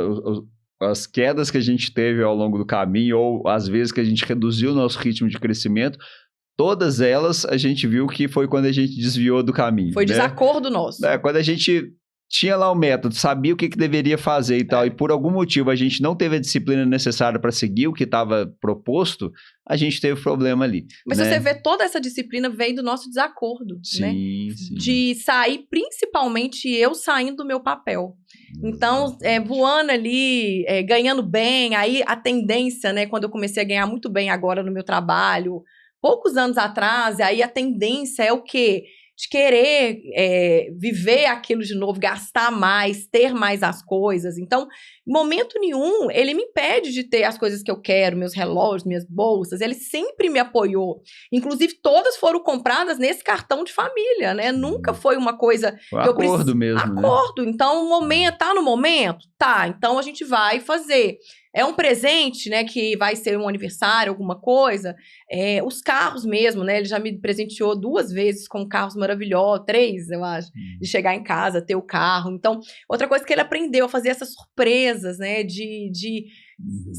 As quedas que a gente teve ao longo do caminho, ou às vezes que a gente reduziu o nosso ritmo de crescimento, todas elas a gente viu que foi quando a gente desviou do caminho. Foi desacordo nosso. Quando a gente tinha lá o método, sabia o que deveria fazer e tal, e por algum motivo a gente não teve a disciplina necessária para seguir o que estava proposto, a gente teve problema ali. Mas né? Se você vê, toda essa disciplina veio do nosso desacordo, sim, né? Sim. De sair, principalmente eu saindo do meu papel. Então, voando ali, ganhando bem, aí a tendência, né, quando eu comecei a ganhar muito bem agora no meu trabalho, poucos anos atrás, aí a tendência é o quê? De querer viver aquilo de novo, gastar mais, ter mais as coisas. Então, em momento nenhum, ele me impede de ter as coisas que eu quero, meus relógios, minhas bolsas. Ele sempre me apoiou. Inclusive, todas foram compradas nesse cartão de família, né? Nunca foi uma coisa que eu preciso... Acordo mesmo, Acordo. Né? Então, o momento, tá no momento? Tá. Então, a gente vai fazer. É um presente, né, que vai ser um aniversário, alguma coisa. Os carros mesmo, né, ele já me presenteou 2 vezes com carros maravilhosos, 3, eu acho, de chegar em casa, ter o carro. Então, outra coisa que ele aprendeu a fazer essas surpresas, né, de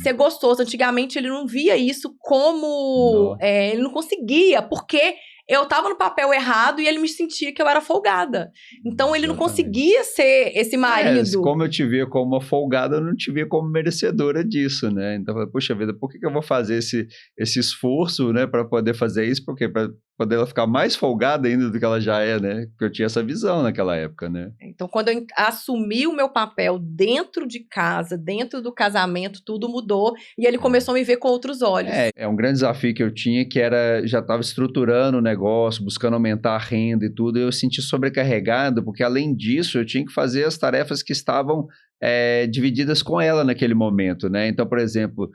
ser gostoso. Antigamente, ele não via isso como... ele não conseguia, porque eu tava no papel errado e ele me sentia que eu era folgada. Então ele não conseguia ser esse marido. Como eu te via como uma folgada, eu não te via como merecedora disso, né? Então, eu falei, puxa vida, por que eu vou fazer esse esforço, né, para poder fazer isso? Porque para poder ela ficar mais folgada ainda do que ela já é, né? Porque eu tinha essa visão naquela época, né? Então, quando eu assumi o meu papel dentro de casa, dentro do casamento, tudo mudou e ele começou a me ver com outros olhos. É um grande desafio que eu tinha, que era, já estava estruturando o negócio, buscando aumentar a renda e tudo, e eu senti sobrecarregado, porque além disso, eu tinha que fazer as tarefas que estavam divididas com ela naquele momento, né? Então, por exemplo,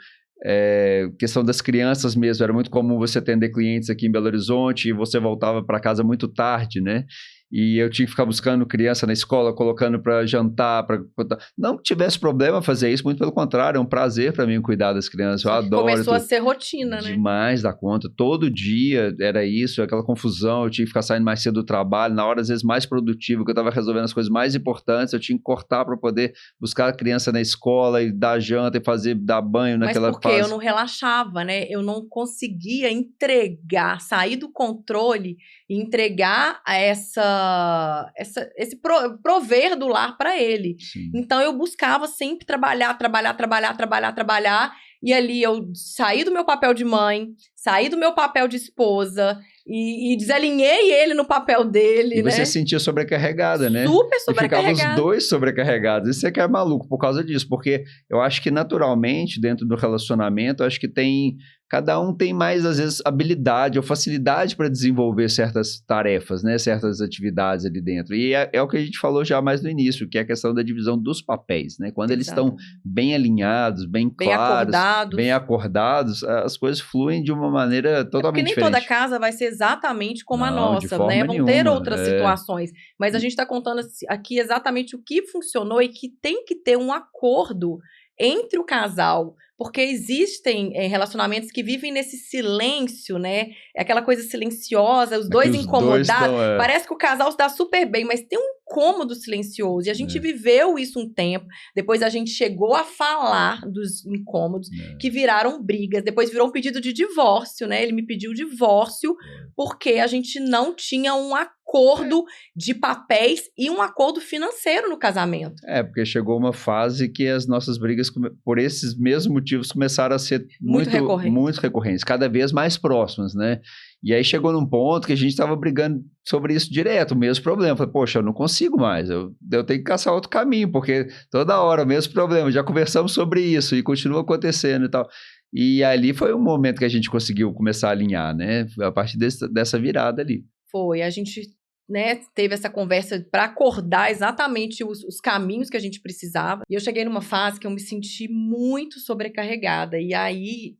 questão das crianças mesmo, era muito comum você atender clientes aqui em Belo Horizonte e você voltava para casa muito tarde, né? E eu tinha que ficar buscando criança na escola, colocando para jantar, não que tivesse problema fazer isso, muito pelo contrário, é um prazer para mim cuidar das crianças, eu adoro. Começou a ser rotina, né? Demais da conta, todo dia era isso, aquela confusão, eu tinha que ficar saindo mais cedo do trabalho, na hora às vezes mais produtivo, que eu estava resolvendo as coisas mais importantes, eu tinha que cortar para poder buscar a criança na escola e dar janta e dar banho naquela fase. Mas porque eu não relaxava, né? Eu não conseguia sair do controle e entregar esse prover do lar para ele. Sim. Então eu buscava sempre trabalhar, e ali eu saí do meu papel de mãe, saí do meu papel de esposa e desalinhei ele no papel dele, e né? você se sentia sobrecarregada, né? Super sobrecarregada. E ficavam os dois sobrecarregados. Isso é que é maluco por causa disso, porque eu acho que naturalmente, dentro do relacionamento, eu acho que cada um tem mais, às vezes, habilidade ou facilidade para desenvolver certas tarefas, né? Certas atividades ali dentro. E é o que a gente falou já mais no início, que é a questão da divisão dos papéis, né? Quando eles estão bem alinhados, bem claros, bem acordados, as coisas fluem de uma maneira totalmente diferente. Porque nem toda casa vai ser exatamente como a nossa, né? Vão ter outras situações. Mas a gente está contando aqui exatamente o que funcionou e que tem que ter um acordo entre o casal. Porque existem relacionamentos que vivem nesse silêncio, né? É aquela coisa silenciosa, os dois incomodados. Parece que o casal se dá super bem, mas tem um incômodo silencioso. E a gente viveu isso um tempo. Depois a gente chegou a falar dos incômodos, que viraram brigas. Depois virou um pedido de divórcio, né? Ele me pediu divórcio porque a gente não tinha um acordo de papéis e um acordo financeiro no casamento. Porque chegou uma fase que as nossas brigas, por esses mesmos motivos, começaram a ser muito recorrentes, cada vez mais próximas, né? E aí chegou num ponto que a gente estava brigando sobre isso direto, o mesmo problema. Eu falei, poxa, eu não consigo mais, eu tenho que caçar outro caminho, porque toda hora o mesmo problema, já conversamos sobre isso e continua acontecendo e tal. E ali foi um momento que a gente conseguiu começar a alinhar, né? A partir dessa virada ali. Foi, a gente, né, teve essa conversa para acordar exatamente os caminhos que a gente precisava. E eu cheguei numa fase que eu me senti muito sobrecarregada. E aí,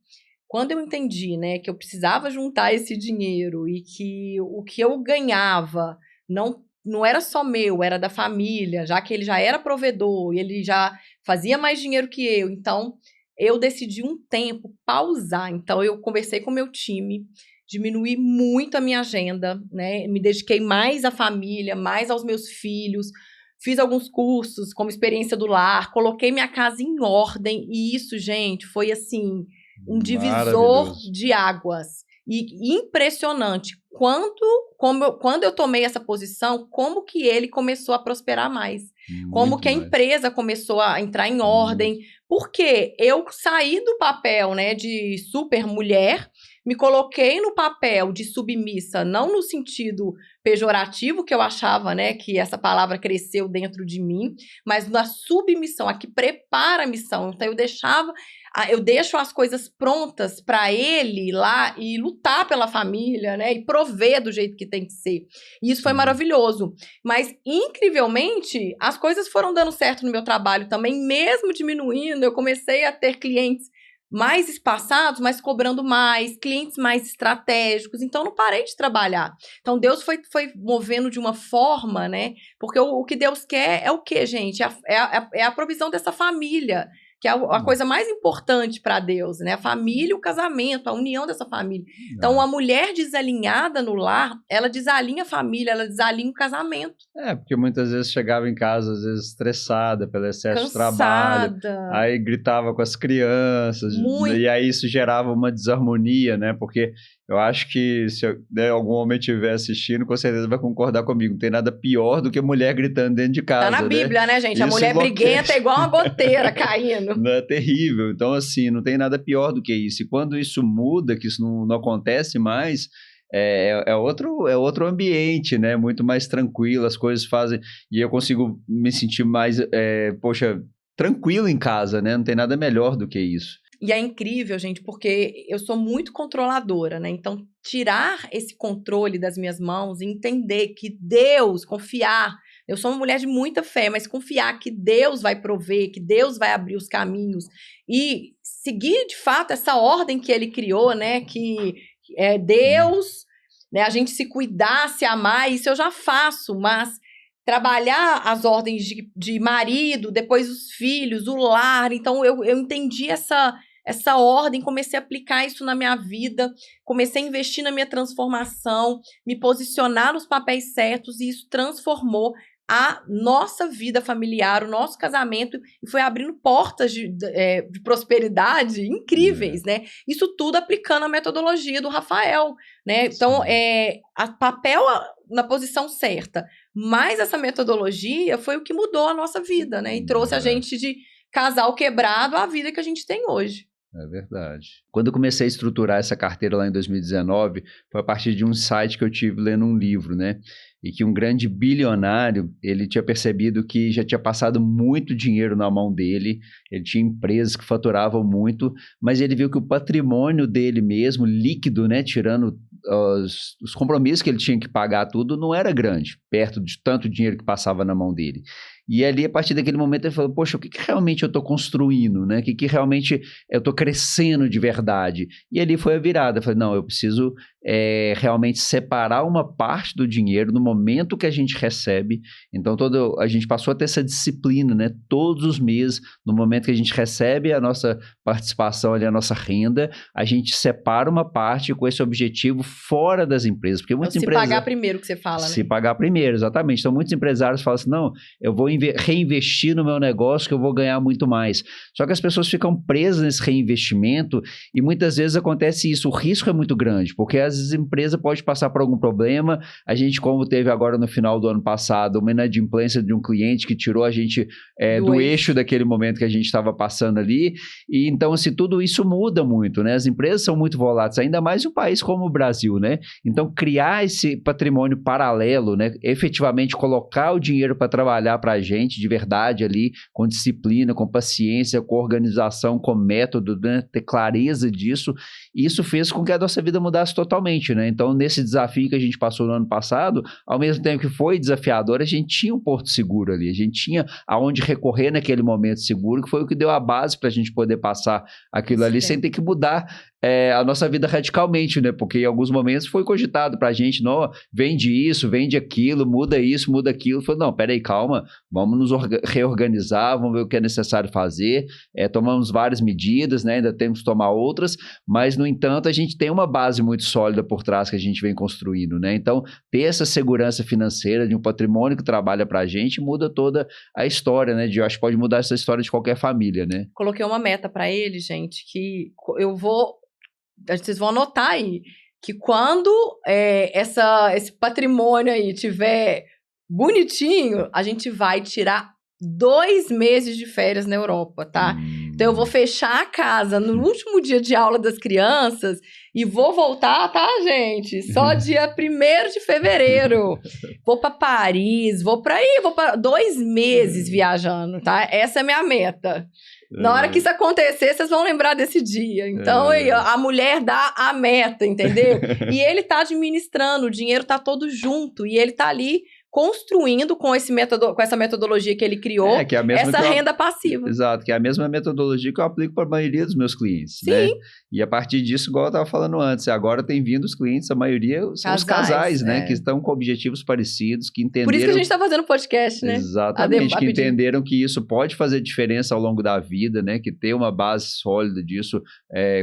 quando eu entendi, né, que eu precisava juntar esse dinheiro e que o que eu ganhava não era só meu, era da família, já que ele já era provedor e ele já fazia mais dinheiro que eu. Então, eu decidi um tempo pausar. Então, eu conversei com o meu time, diminuí muito a minha agenda, né? Me dediquei mais à família, mais aos meus filhos. Fiz alguns cursos como experiência do lar, coloquei minha casa em ordem. E isso, gente, foi assim, um divisor de águas. E impressionante. Quando eu tomei essa posição, como que ele começou a prosperar mais. Como que a empresa começou a entrar em ordem. Porque eu saí do papel, né, de super mulher, me coloquei no papel de submissa, não no sentido pejorativo, que eu achava, né, que essa palavra cresceu dentro de mim, mas na submissão, a que prepara a missão. Então, eu deixo as coisas prontas para ele ir lá e lutar pela família, né, e prover do jeito que tem que ser. E isso foi maravilhoso. Mas, incrivelmente, as coisas foram dando certo no meu trabalho também, mesmo diminuindo, eu comecei a ter clientes mais espaçados, mas cobrando mais, clientes mais estratégicos. Então, eu não parei de trabalhar. Então, Deus foi movendo de uma forma, né? Porque o que Deus quer é o quê, gente? É a provisão dessa família. que é a coisa mais importante para Deus, né? A família, o casamento, a união dessa família. Então, a mulher desalinhada no lar, ela desalinha a família, ela desalinha o casamento. Porque muitas vezes chegava em casa, às vezes estressada pelo excesso de Cansada. trabalho, aí gritava com as crianças, Muito. e aí isso gerava uma desarmonia, né? Porque eu acho que se algum homem estiver assistindo, com certeza vai concordar comigo. Não tem nada pior do que mulher gritando dentro de casa. Tá na Bíblia, né, gente? A Isso mulher briguenta é igual uma goteira caindo. Não é terrível. Então, assim, não tem nada pior do que isso. E quando isso muda, que isso não acontece mais, é outro ambiente, né? Muito mais tranquilo, as coisas fazem... E eu consigo me sentir mais, tranquilo em casa, né? Não tem nada melhor do que isso. E é incrível, gente, porque eu sou muito controladora, né? Então, tirar esse controle das minhas mãos e entender que Deus, confiar... Eu sou uma mulher de muita fé, mas confiar que Deus vai prover, que Deus vai abrir os caminhos e seguir, de fato, essa ordem que Ele criou, né? Que é Deus, né? A gente se cuidar, se amar, isso eu já faço, mas... trabalhar as ordens de marido, depois os filhos, o lar. Então, eu entendi essa ordem, comecei a aplicar isso na minha vida, comecei a investir na minha transformação, me posicionar nos papéis certos, e isso transformou a nossa vida familiar, o nosso casamento, e foi abrindo portas de prosperidade incríveis, né? Isso tudo aplicando a metodologia do Rafael, né? Então, a papel na posição certa, mas essa metodologia foi o que mudou a nossa vida, né? E trouxe a gente de casal quebrado à vida que a gente tem hoje. É verdade. Quando eu comecei a estruturar essa carteira lá em 2019, foi a partir de um site que eu tive lendo um livro, né? E que um grande bilionário, ele tinha percebido que já tinha passado muito dinheiro na mão dele, ele tinha empresas que faturavam muito, mas ele viu que o patrimônio dele mesmo, líquido, né? Tirando os compromissos que ele tinha que pagar tudo, não era grande, perto de tanto dinheiro que passava na mão dele. E ali, a partir daquele momento, ele falou, poxa, o que realmente eu estou construindo, né? O que realmente eu estou crescendo de verdade? E ali foi a virada. Eu falei, não, eu preciso realmente separar uma parte do dinheiro no momento que a gente recebe. Então, a gente passou a ter essa disciplina, né? Todos os meses, no momento que a gente recebe a nossa participação ali, a nossa renda, a gente separa uma parte com esse objetivo fora das empresas. Porque muitas empresas... Se pagar primeiro, que você fala, né? Se pagar primeiro, exatamente. Então, muitos empresários falam assim, não, eu vou reinvestir no meu negócio que eu vou ganhar muito mais. Só que as pessoas ficam presas nesse reinvestimento e muitas vezes acontece isso. O risco é muito grande, porque às vezes a empresa pode passar por algum problema. A gente, como teve agora no final do ano passado, uma inadimplência de um cliente que tirou a gente do eixo daquele momento que a gente estava passando ali. E então, se tudo isso muda muito, né? As empresas são muito voláteis, ainda mais em um país como o Brasil, né? Então, criar esse patrimônio paralelo, né? Efetivamente colocar o dinheiro para trabalhar para a gente de verdade ali, com disciplina, com paciência, com organização, com método, né? Ter clareza disso. E isso fez com que a nossa vida mudasse totalmente, né? Então, nesse desafio que a gente passou no ano passado, ao mesmo tempo que foi desafiador, a gente tinha um porto seguro ali, a gente tinha aonde recorrer naquele momento seguro, que foi o que deu a base para a gente poder passar aquilo ali sem ter que mudar a nossa vida radicalmente, né? Porque em alguns momentos foi cogitado para a gente, não, vende isso, vende aquilo, muda isso, muda aquilo. Falei, não, peraí, calma, vamos nos reorganizar, vamos ver o que é necessário fazer. Tomamos várias medidas, né? Ainda temos que tomar outras, mas, no entanto, a gente tem uma base muito sólida por trás que a gente vem construindo, né? Então, ter essa segurança financeira de um patrimônio que trabalha para a gente muda toda a história, né? Eu acho que pode mudar essa história de qualquer família, né? Coloquei uma meta para ele, gente, que vocês vão anotar aí, que quando esse patrimônio aí tiver bonitinho, a gente vai tirar 2 meses de férias na Europa, tá? Então, eu vou fechar a casa no último dia de aula das crianças e vou voltar, tá, gente? Só dia 1º de fevereiro. Vou para Paris, vou para 2 meses viajando, tá? Essa é a minha meta. Na hora que isso acontecer, vocês vão lembrar desse dia. Então, a mulher dá a meta, entendeu? E ele tá administrando, o dinheiro tá todo junto, e ele tá ali construindo com essa metodologia que ele criou, que é a mesma essa renda passiva. Exato, que é a mesma metodologia que eu aplico para a maioria dos meus clientes, Sim. né? E a partir disso, igual eu estava falando antes, agora tem vindo os clientes, a maioria são os casais, né? Que estão com objetivos parecidos, que entenderam... Por isso que a gente está fazendo podcast, né? Exatamente, que entenderam que isso pode fazer diferença ao longo da vida, né? Que ter uma base sólida disso,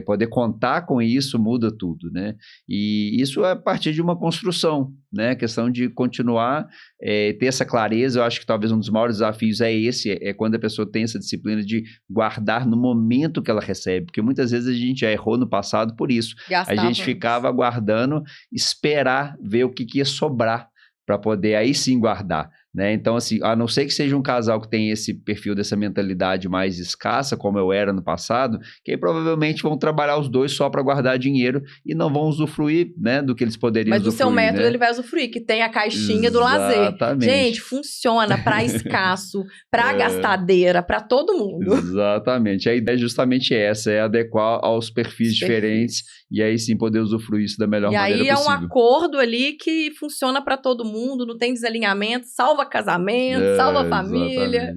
poder contar com isso, muda tudo, né? E isso é a partir de uma construção, né? A questão de continuar, ter essa clareza. Eu acho que talvez um dos maiores desafios é esse, quando a pessoa tem essa disciplina de guardar no momento que ela recebe, porque muitas vezes a gente já errou no passado por isso. Gastava. A gente ficava aguardando, esperar ver o que ia sobrar para poder aí sim guardar, né? Então, assim, a não ser que seja um casal que tem esse perfil dessa mentalidade mais escassa, como eu era no passado, que aí provavelmente vão trabalhar os dois só para guardar dinheiro e não vão usufruir, né, do que eles poderiam usufruir. Mas do seu método, né? Ele vai usufruir, que tem a caixinha do lazer. Gente, funciona para escasso, para gastadeira, para todo mundo. Exatamente. A ideia é justamente essa, é adequar aos perfis diferentes e aí sim poder usufruir isso da melhor maneira possível. E aí é um acordo ali que funciona para todo mundo, não tem desalinhamento, salva casamento, salva família.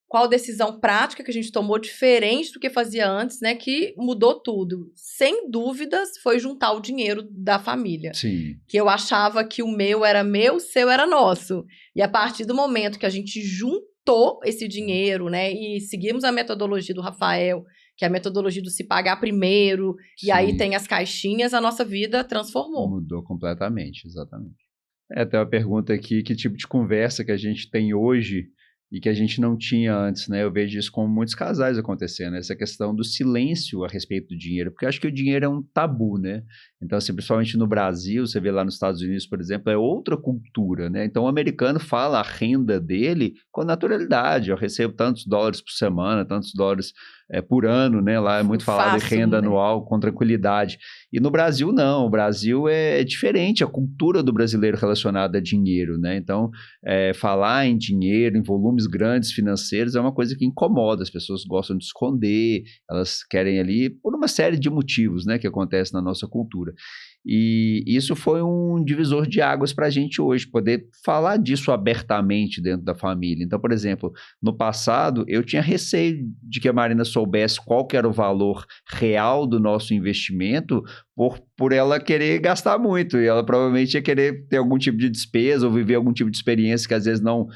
Qual decisão prática que a gente tomou diferente do que fazia antes, né? Que mudou tudo. Sem dúvidas, foi juntar o dinheiro da família. Sim. Que eu achava que o meu era meu, o seu era nosso. E a partir do momento que a gente juntou esse dinheiro, né? E seguimos a metodologia do Rafael, que é a metodologia do se pagar primeiro, e aí tem as caixinhas, a nossa vida transformou. Mudou completamente, exatamente. Tem uma pergunta aqui, que tipo de conversa que a gente tem hoje e que a gente não tinha antes, né? Eu vejo isso com muitos casais acontecendo, essa questão do silêncio a respeito do dinheiro, porque eu acho que o dinheiro é um tabu, né? Então, assim, principalmente no Brasil, você vê lá nos Estados Unidos, por exemplo, é outra cultura, né? Então, o americano fala a renda dele com naturalidade. Eu recebo tantos dólares por semana, tantos dólares por ano, né? Lá é muito falado de renda anual com tranquilidade. E no Brasil, não. O Brasil é diferente, a cultura do brasileiro relacionada a dinheiro, né? Então, falar em dinheiro, em volumes grandes financeiros, é uma coisa que incomoda. As pessoas gostam de esconder, elas querem ali, por uma série de motivos, né? Que acontece na nossa cultura. E isso foi um divisor de águas para a gente hoje, poder falar disso abertamente dentro da família. Então, por exemplo, no passado, eu tinha receio de que a Marina soubesse qual que era o valor real do nosso investimento, por ela querer gastar muito, e ela provavelmente ia querer ter algum tipo de despesa ou viver algum tipo de experiência que às vezes não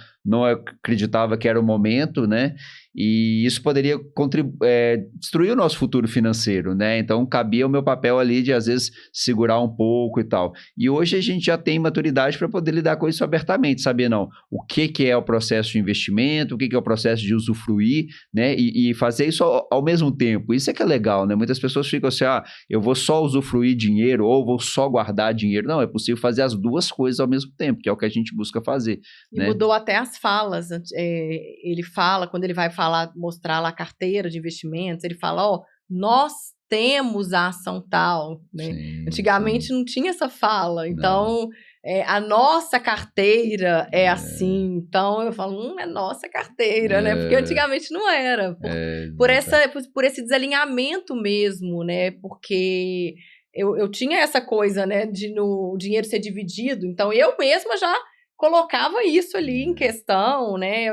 acreditava que era o momento, né? E isso poderia destruir o nosso futuro financeiro, né? Então, cabia o meu papel ali de, às vezes, segurar um pouco e tal. E hoje a gente já tem maturidade para poder lidar com isso abertamente, saber, não, o que é o processo de investimento, o que é o processo de usufruir, né? E fazer isso ao mesmo tempo. Isso é que é legal, né? Muitas pessoas ficam assim, eu vou só usufruir dinheiro ou vou só guardar dinheiro. Não, é possível fazer as duas coisas ao mesmo tempo, que é o que a gente busca fazer. E né? Mudou até as falas. Ele fala, quando ele vai mostrar lá a carteira de investimentos, ele fala, nós temos a ação tal, né? Sim, antigamente não tinha essa fala, então a nossa carteira é assim, então eu falo, é nossa carteira, né? Porque antigamente não era, por esse desalinhamento mesmo, né? Porque eu tinha essa coisa, né, de o dinheiro ser dividido, então eu mesma já colocava isso ali em questão, né?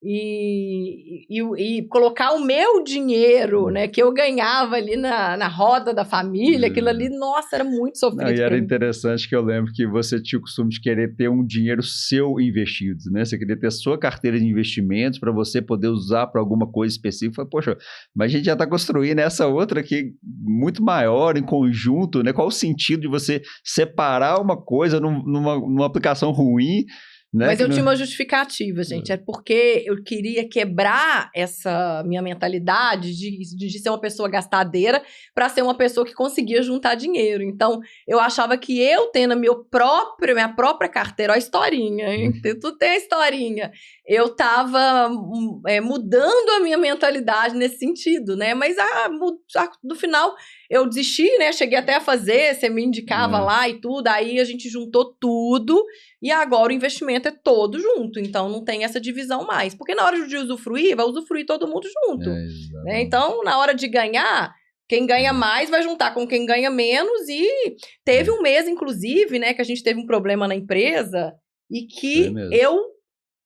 E colocar o meu dinheiro, né, que eu ganhava ali na roda da família, aquilo ali, nossa, era muito sofrido. E era interessante que eu lembro que você tinha o costume de querer ter um dinheiro seu investido, né? Você queria ter a sua carteira de investimentos para você poder usar para alguma coisa específica. Poxa, mas a gente já está construindo essa outra aqui muito maior, em conjunto, né? Qual o sentido de você separar uma coisa numa aplicação ruim? Né? Mas eu tinha uma justificativa, gente. É porque eu queria quebrar essa minha mentalidade de ser uma pessoa gastadeira para ser uma pessoa que conseguia juntar dinheiro. Então, eu achava que eu tendo minha própria carteira, ó a historinha, hein? Tu tem a historinha. Eu estava mudando a minha mentalidade nesse sentido, né? Mas no final eu desisti, né? Cheguei até a fazer, você me indicava lá e tudo. Aí a gente juntou tudo e agora o investimento é todo junto. Então não tem essa divisão mais. Porque na hora de usufruir, vai usufruir todo mundo junto. Né? Então, na hora de ganhar, quem ganha mais vai juntar com quem ganha menos. E teve um mês, inclusive, né? Que a gente teve um problema na empresa. e que eu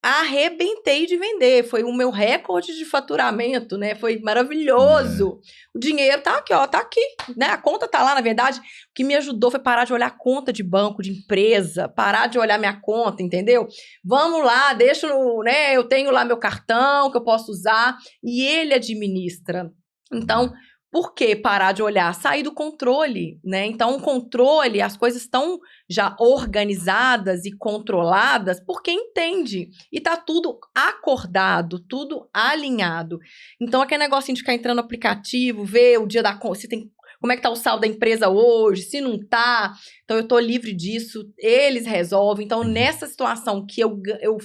arrebentei de vender. Foi o meu recorde de faturamento, né? Foi maravilhoso. O dinheiro tá aqui, ó, tá aqui, né? A conta tá lá, na verdade. O que me ajudou foi parar de olhar conta de banco, de empresa, parar de olhar minha conta, entendeu? Vamos lá, deixa no, né? Eu tenho lá meu cartão que eu posso usar e ele administra. Então, por que parar de olhar? Sair do controle, né? Então, o controle, as coisas estão já organizadas e controladas por quem entende. E tá tudo acordado, tudo alinhado. Então, aquele negocinho de ficar entrando no aplicativo, ver o dia da conta, se tem, como é que tá o saldo da empresa hoje, se não tá. Então, eu tô livre disso, eles resolvem. Então, nessa situação que eu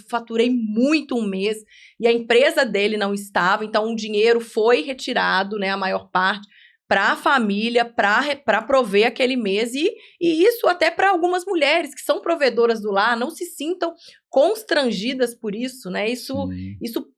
faturei muito um mês e a empresa dele não estava, então o dinheiro foi retirado, né, a maior parte, para a família, para prover aquele mês. E isso até para algumas mulheres que são provedoras do lar, não se sintam constrangidas por isso, né? Isso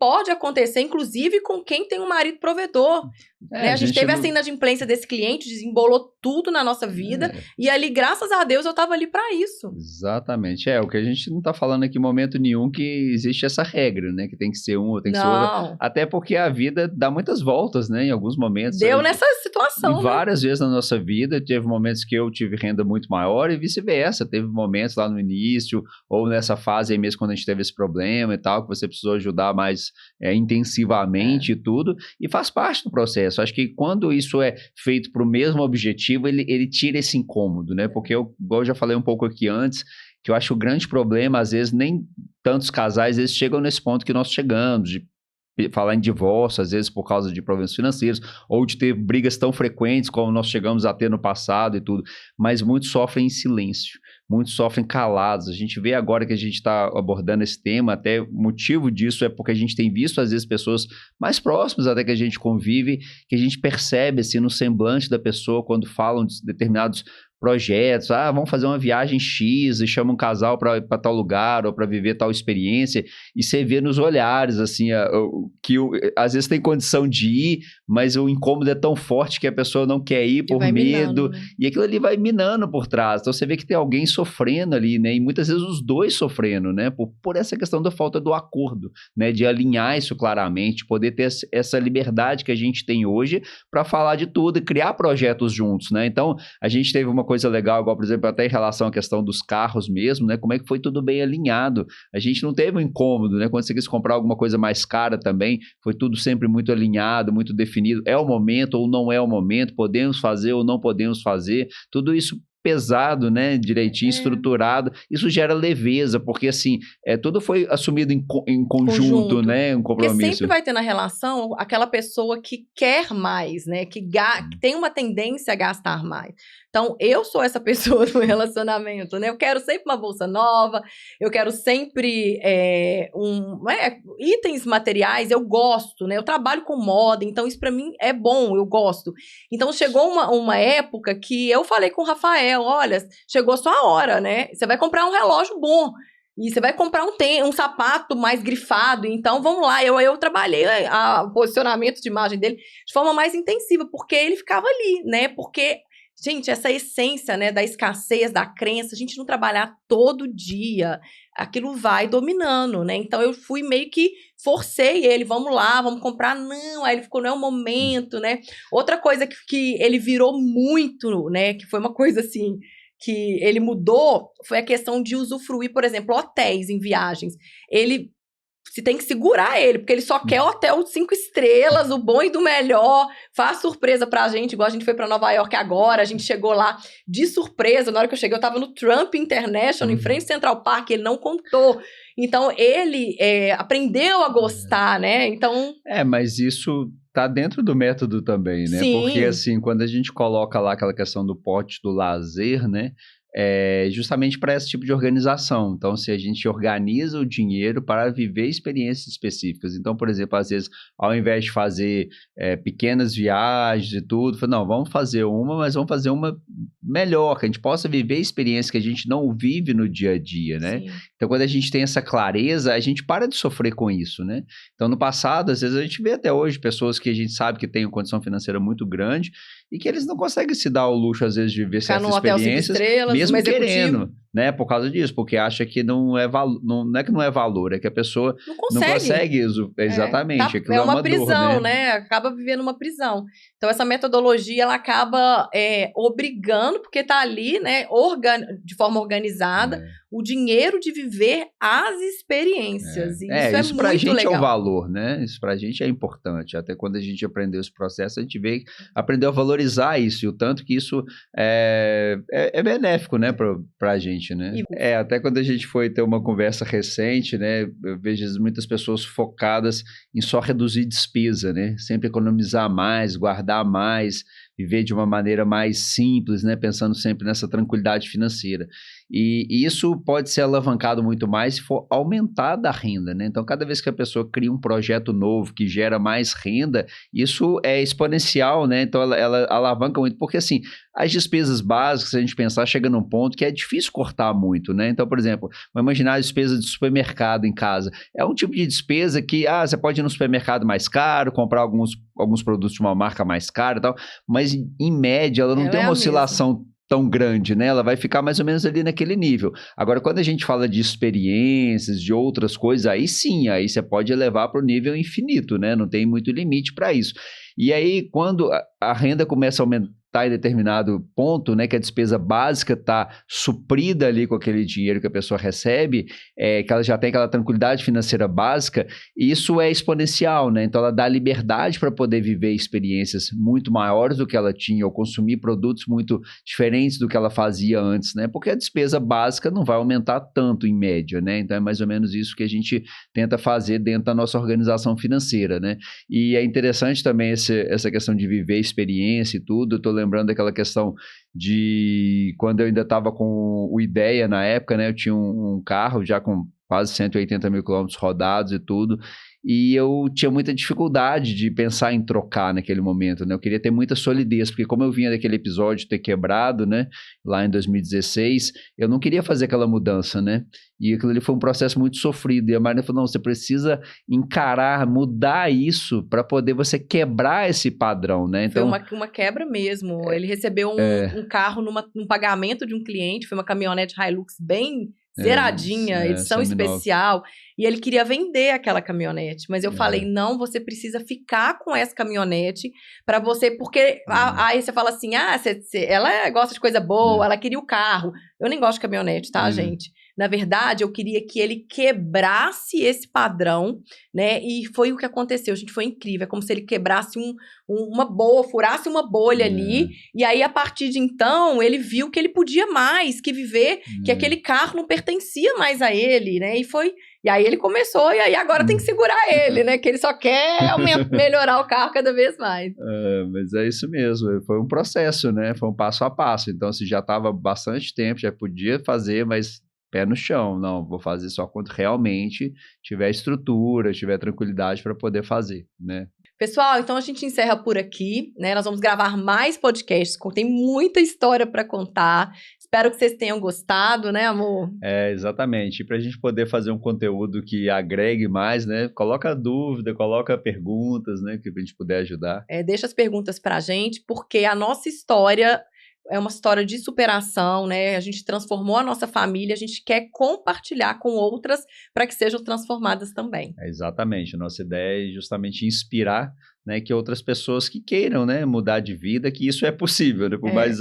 pode acontecer, inclusive, com quem tem um marido provedor. Né? A gente teve essa inadimplência desse cliente, desembolou tudo na nossa vida, e ali, graças a Deus, eu estava ali para isso. Exatamente. O que a gente não está falando aqui em momento nenhum que existe essa regra, né? Que tem que ser um ou tem que ser outro. Até porque a vida dá muitas voltas, né? Em alguns momentos. Deu nessa situação, e várias vezes na nossa vida, teve momentos que eu tive renda muito maior e vice-versa. Teve momentos lá no início, ou nessa fase aí mesmo, quando a gente teve esse problema e tal, que você precisou ajudar mais intensivamente e tudo, e faz parte do processo. Acho que quando isso é feito para o mesmo objetivo, ele tira esse incômodo, né? Porque igual eu já falei um pouco aqui antes, que eu acho que o grande problema, às vezes, nem tantos casais, eles chegam nesse ponto que nós chegamos, de falar em divórcio, às vezes por causa de problemas financeiros, ou de ter brigas tão frequentes como nós chegamos a ter no passado e tudo, mas muitos sofrem em silêncio, muitos sofrem calados. A gente vê agora que a gente está abordando esse tema, até o motivo disso é porque a gente tem visto, às vezes, pessoas mais próximas até que a gente convive, que a gente percebe, assim, no semblante da pessoa, quando falam de determinados projetos, vamos fazer uma viagem X e chama um casal para tal lugar ou para viver tal experiência, e você vê nos olhares, assim, que às vezes tem condição de ir, mas o incômodo é tão forte que a pessoa não quer ir por medo, minando, né? E aquilo ali vai minando por trás. Então você vê que tem alguém sofrendo ali, né? E muitas vezes os dois sofrendo, né? Por essa questão da falta do acordo, né? De alinhar isso claramente, poder ter essa liberdade que a gente tem hoje para falar de tudo e criar projetos juntos, né? Então, a gente teve uma coisa legal, igual, por exemplo, até em relação à questão dos carros mesmo, né? Como é que foi tudo bem alinhado. A gente não teve um incômodo, né? Quando você quis comprar alguma coisa mais cara também, foi tudo sempre muito alinhado, muito definido. É o momento ou não é o momento, podemos fazer ou não podemos fazer. Tudo isso pesado, né, direitinho, estruturado, isso gera leveza, porque assim, tudo foi assumido em conjunto, né, um compromisso. Porque sempre vai ter na relação aquela pessoa que quer mais, né, que tem uma tendência a gastar mais. Então, eu sou essa pessoa no relacionamento, né, eu quero sempre uma bolsa nova, eu quero sempre itens materiais, eu gosto, né, eu trabalho com moda, então isso pra mim é bom, eu gosto. Então, chegou uma época que eu falei com o Rafael, olha, chegou a sua hora, né? Você vai comprar um relógio bom e você vai comprar um sapato mais grifado. Então, vamos lá. Eu trabalhei o posicionamento de imagem dele de forma mais intensiva, porque ele ficava ali, né? Porque, gente, essa essência, né, da escassez, da crença, a gente não trabalhar todo dia, aquilo vai dominando, né? Então, eu fui meio que forcei ele, vamos lá, vamos comprar. Não, aí ele ficou, não é o momento, né? Outra coisa que ele virou muito, né, que foi uma coisa assim, que ele mudou, foi a questão de usufruir, por exemplo, hotéis em viagens. Você tem que segurar ele, porque ele só quer hotel 5 estrelas, o bom e do melhor. Faz surpresa pra gente, igual a gente foi pra Nova York agora, a gente chegou lá de surpresa. Na hora que eu cheguei, eu tava no Trump International, em frente ao Central Park, ele não contou. Então, ele aprendeu a gostar, né? Então... mas isso tá dentro do método também, né? Sim. Porque, assim, quando a gente coloca lá aquela questão do pote do lazer, né? Justamente para esse tipo de organização. Então, se a gente organiza o dinheiro para viver experiências específicas. Então, por exemplo, às vezes, ao invés de fazer pequenas viagens e tudo, não, vamos fazer uma, mas vamos fazer uma melhor, que a gente possa viver experiências que a gente não vive no dia a dia, né? Sim. Então, quando a gente tem essa clareza, a gente para de sofrer com isso, né? Então, no passado, às vezes, a gente vê até hoje pessoas que a gente sabe que têm uma condição financeira muito grande e que eles não conseguem se dar o luxo, às vezes, de viver certas experiências, mesmo querendo. né? Por causa disso, porque acha que não é valor, não é que não é valor, é que a pessoa não consegue exatamente. É uma prisão, dor, né? Acaba vivendo uma prisão. Então, essa metodologia, ela acaba obrigando, porque está ali, né, de forma organizada, o dinheiro de viver as experiências. E isso pra muito gente legal. É o valor, né? Isso pra gente é importante. Até quando a gente aprendeu esse processo, a gente aprendeu a valorizar isso, e o tanto que isso é benéfico, né, pra gente, né? Até quando a gente foi ter uma conversa recente, né, eu vejo muitas pessoas focadas em só reduzir despesa, né? Sempre economizar mais, guardar mais, viver de uma maneira mais simples, né? Pensando sempre nessa tranquilidade financeira. E isso pode ser alavancado muito mais se for aumentada a renda, né? Então, cada vez que a pessoa cria um projeto novo que gera mais renda, isso é exponencial, né? Então, ela alavanca muito, porque assim, as despesas básicas, se a gente pensar, chega num ponto que é difícil cortar muito, né? Então, por exemplo, vamos imaginar a despesa de supermercado em casa. É um tipo de despesa que, você pode ir no supermercado mais caro, comprar alguns produtos de uma marca mais cara e tal, mas em média ela não tem uma oscilação tão grande, né? Ela vai ficar mais ou menos ali naquele nível. Agora, quando a gente fala de experiências, de outras coisas, aí sim, aí você pode elevar para o nível infinito, né? Não tem muito limite para isso. E aí, quando a renda começa a aumentar em determinado ponto, né, que a despesa básica está suprida ali com aquele dinheiro que a pessoa recebe, que ela já tem aquela tranquilidade financeira básica, isso é exponencial, né? Então ela dá liberdade para poder viver experiências muito maiores do que ela tinha, ou consumir produtos muito diferentes do que ela fazia antes, né? Porque a despesa básica não vai aumentar tanto em média, né? Então é mais ou menos isso que a gente tenta fazer dentro da nossa organização financeira, né? E é interessante também essa questão de viver experiência e tudo. Eu tô lembrando daquela questão de quando eu ainda estava com o Ideia na época, né? Eu tinha um carro já com quase 180 mil quilômetros rodados e tudo, e eu tinha muita dificuldade de pensar em trocar naquele momento, né? Eu queria ter muita solidez, porque como eu vinha daquele episódio ter quebrado, né? Lá em 2016, eu não queria fazer aquela mudança, né? E aquilo ali foi um processo muito sofrido, e a Marina falou, não, você precisa encarar, mudar isso para poder você quebrar esse padrão, né? Então, foi uma quebra mesmo. Ele recebeu um carro num pagamento de um cliente, foi uma caminhonete Hilux bem zeradinha, edição especial, e ele queria vender aquela caminhonete, mas eu falei, não, você precisa ficar com essa caminhonete para você, porque aí você fala assim, ela gosta de coisa boa, ela queria o carro, eu nem gosto de caminhonete, tá, gente? Na verdade, eu queria que ele quebrasse esse padrão, né? E foi o que aconteceu, gente, foi incrível. É como se ele quebrasse furasse uma bolha ali. E aí, a partir de então, ele viu que ele podia mais, que viver, que aquele carro não pertencia mais a ele, né? E aí ele começou, e aí agora tem que segurar ele, né? Que ele só quer melhorar o carro cada vez mais. Mas é isso mesmo, foi um processo, né? Foi um passo a passo. Então, se já estava bastante tempo, já podia fazer, mas pé no chão. Não, vou fazer só quando realmente tiver estrutura, tiver tranquilidade para poder fazer, né? Pessoal, então a gente encerra por aqui, né? Nós vamos gravar mais podcasts, tem muita história para contar. Espero que vocês tenham gostado, né, amor? Exatamente. E para a gente poder fazer um conteúdo que agregue mais, né? Coloca dúvida, coloca perguntas, né? Que a gente puder ajudar. Deixa as perguntas para a gente, porque a nossa história é uma história de superação, né? A gente transformou a nossa família, a gente quer compartilhar com outras para que sejam transformadas também. Exatamente. A nossa ideia é justamente inspirar, né, que outras pessoas que queiram, né, mudar de vida, que isso é possível, né? Por mais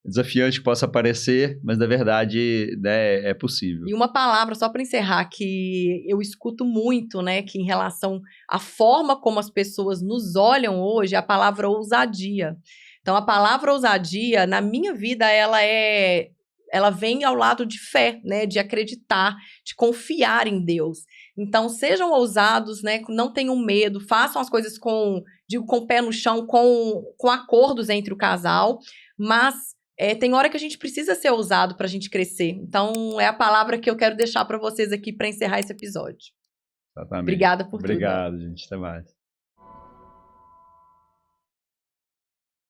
desafiante que possa parecer, mas na verdade, né, é possível. E uma palavra, só para encerrar, que eu escuto muito, né, que em relação à forma como as pessoas nos olham hoje, é a palavra ousadia. Então, a palavra ousadia, na minha vida, ela vem ao lado de fé, né? De acreditar, de confiar em Deus. Então, sejam ousados, né? Não tenham medo, façam as coisas com o pé no chão, com acordos entre o casal, mas tem hora que a gente precisa ser ousado para a gente crescer. Então, é a palavra que eu quero deixar para vocês aqui para encerrar esse episódio. Exatamente. Obrigada por tudo. Obrigado, gente. Até mais.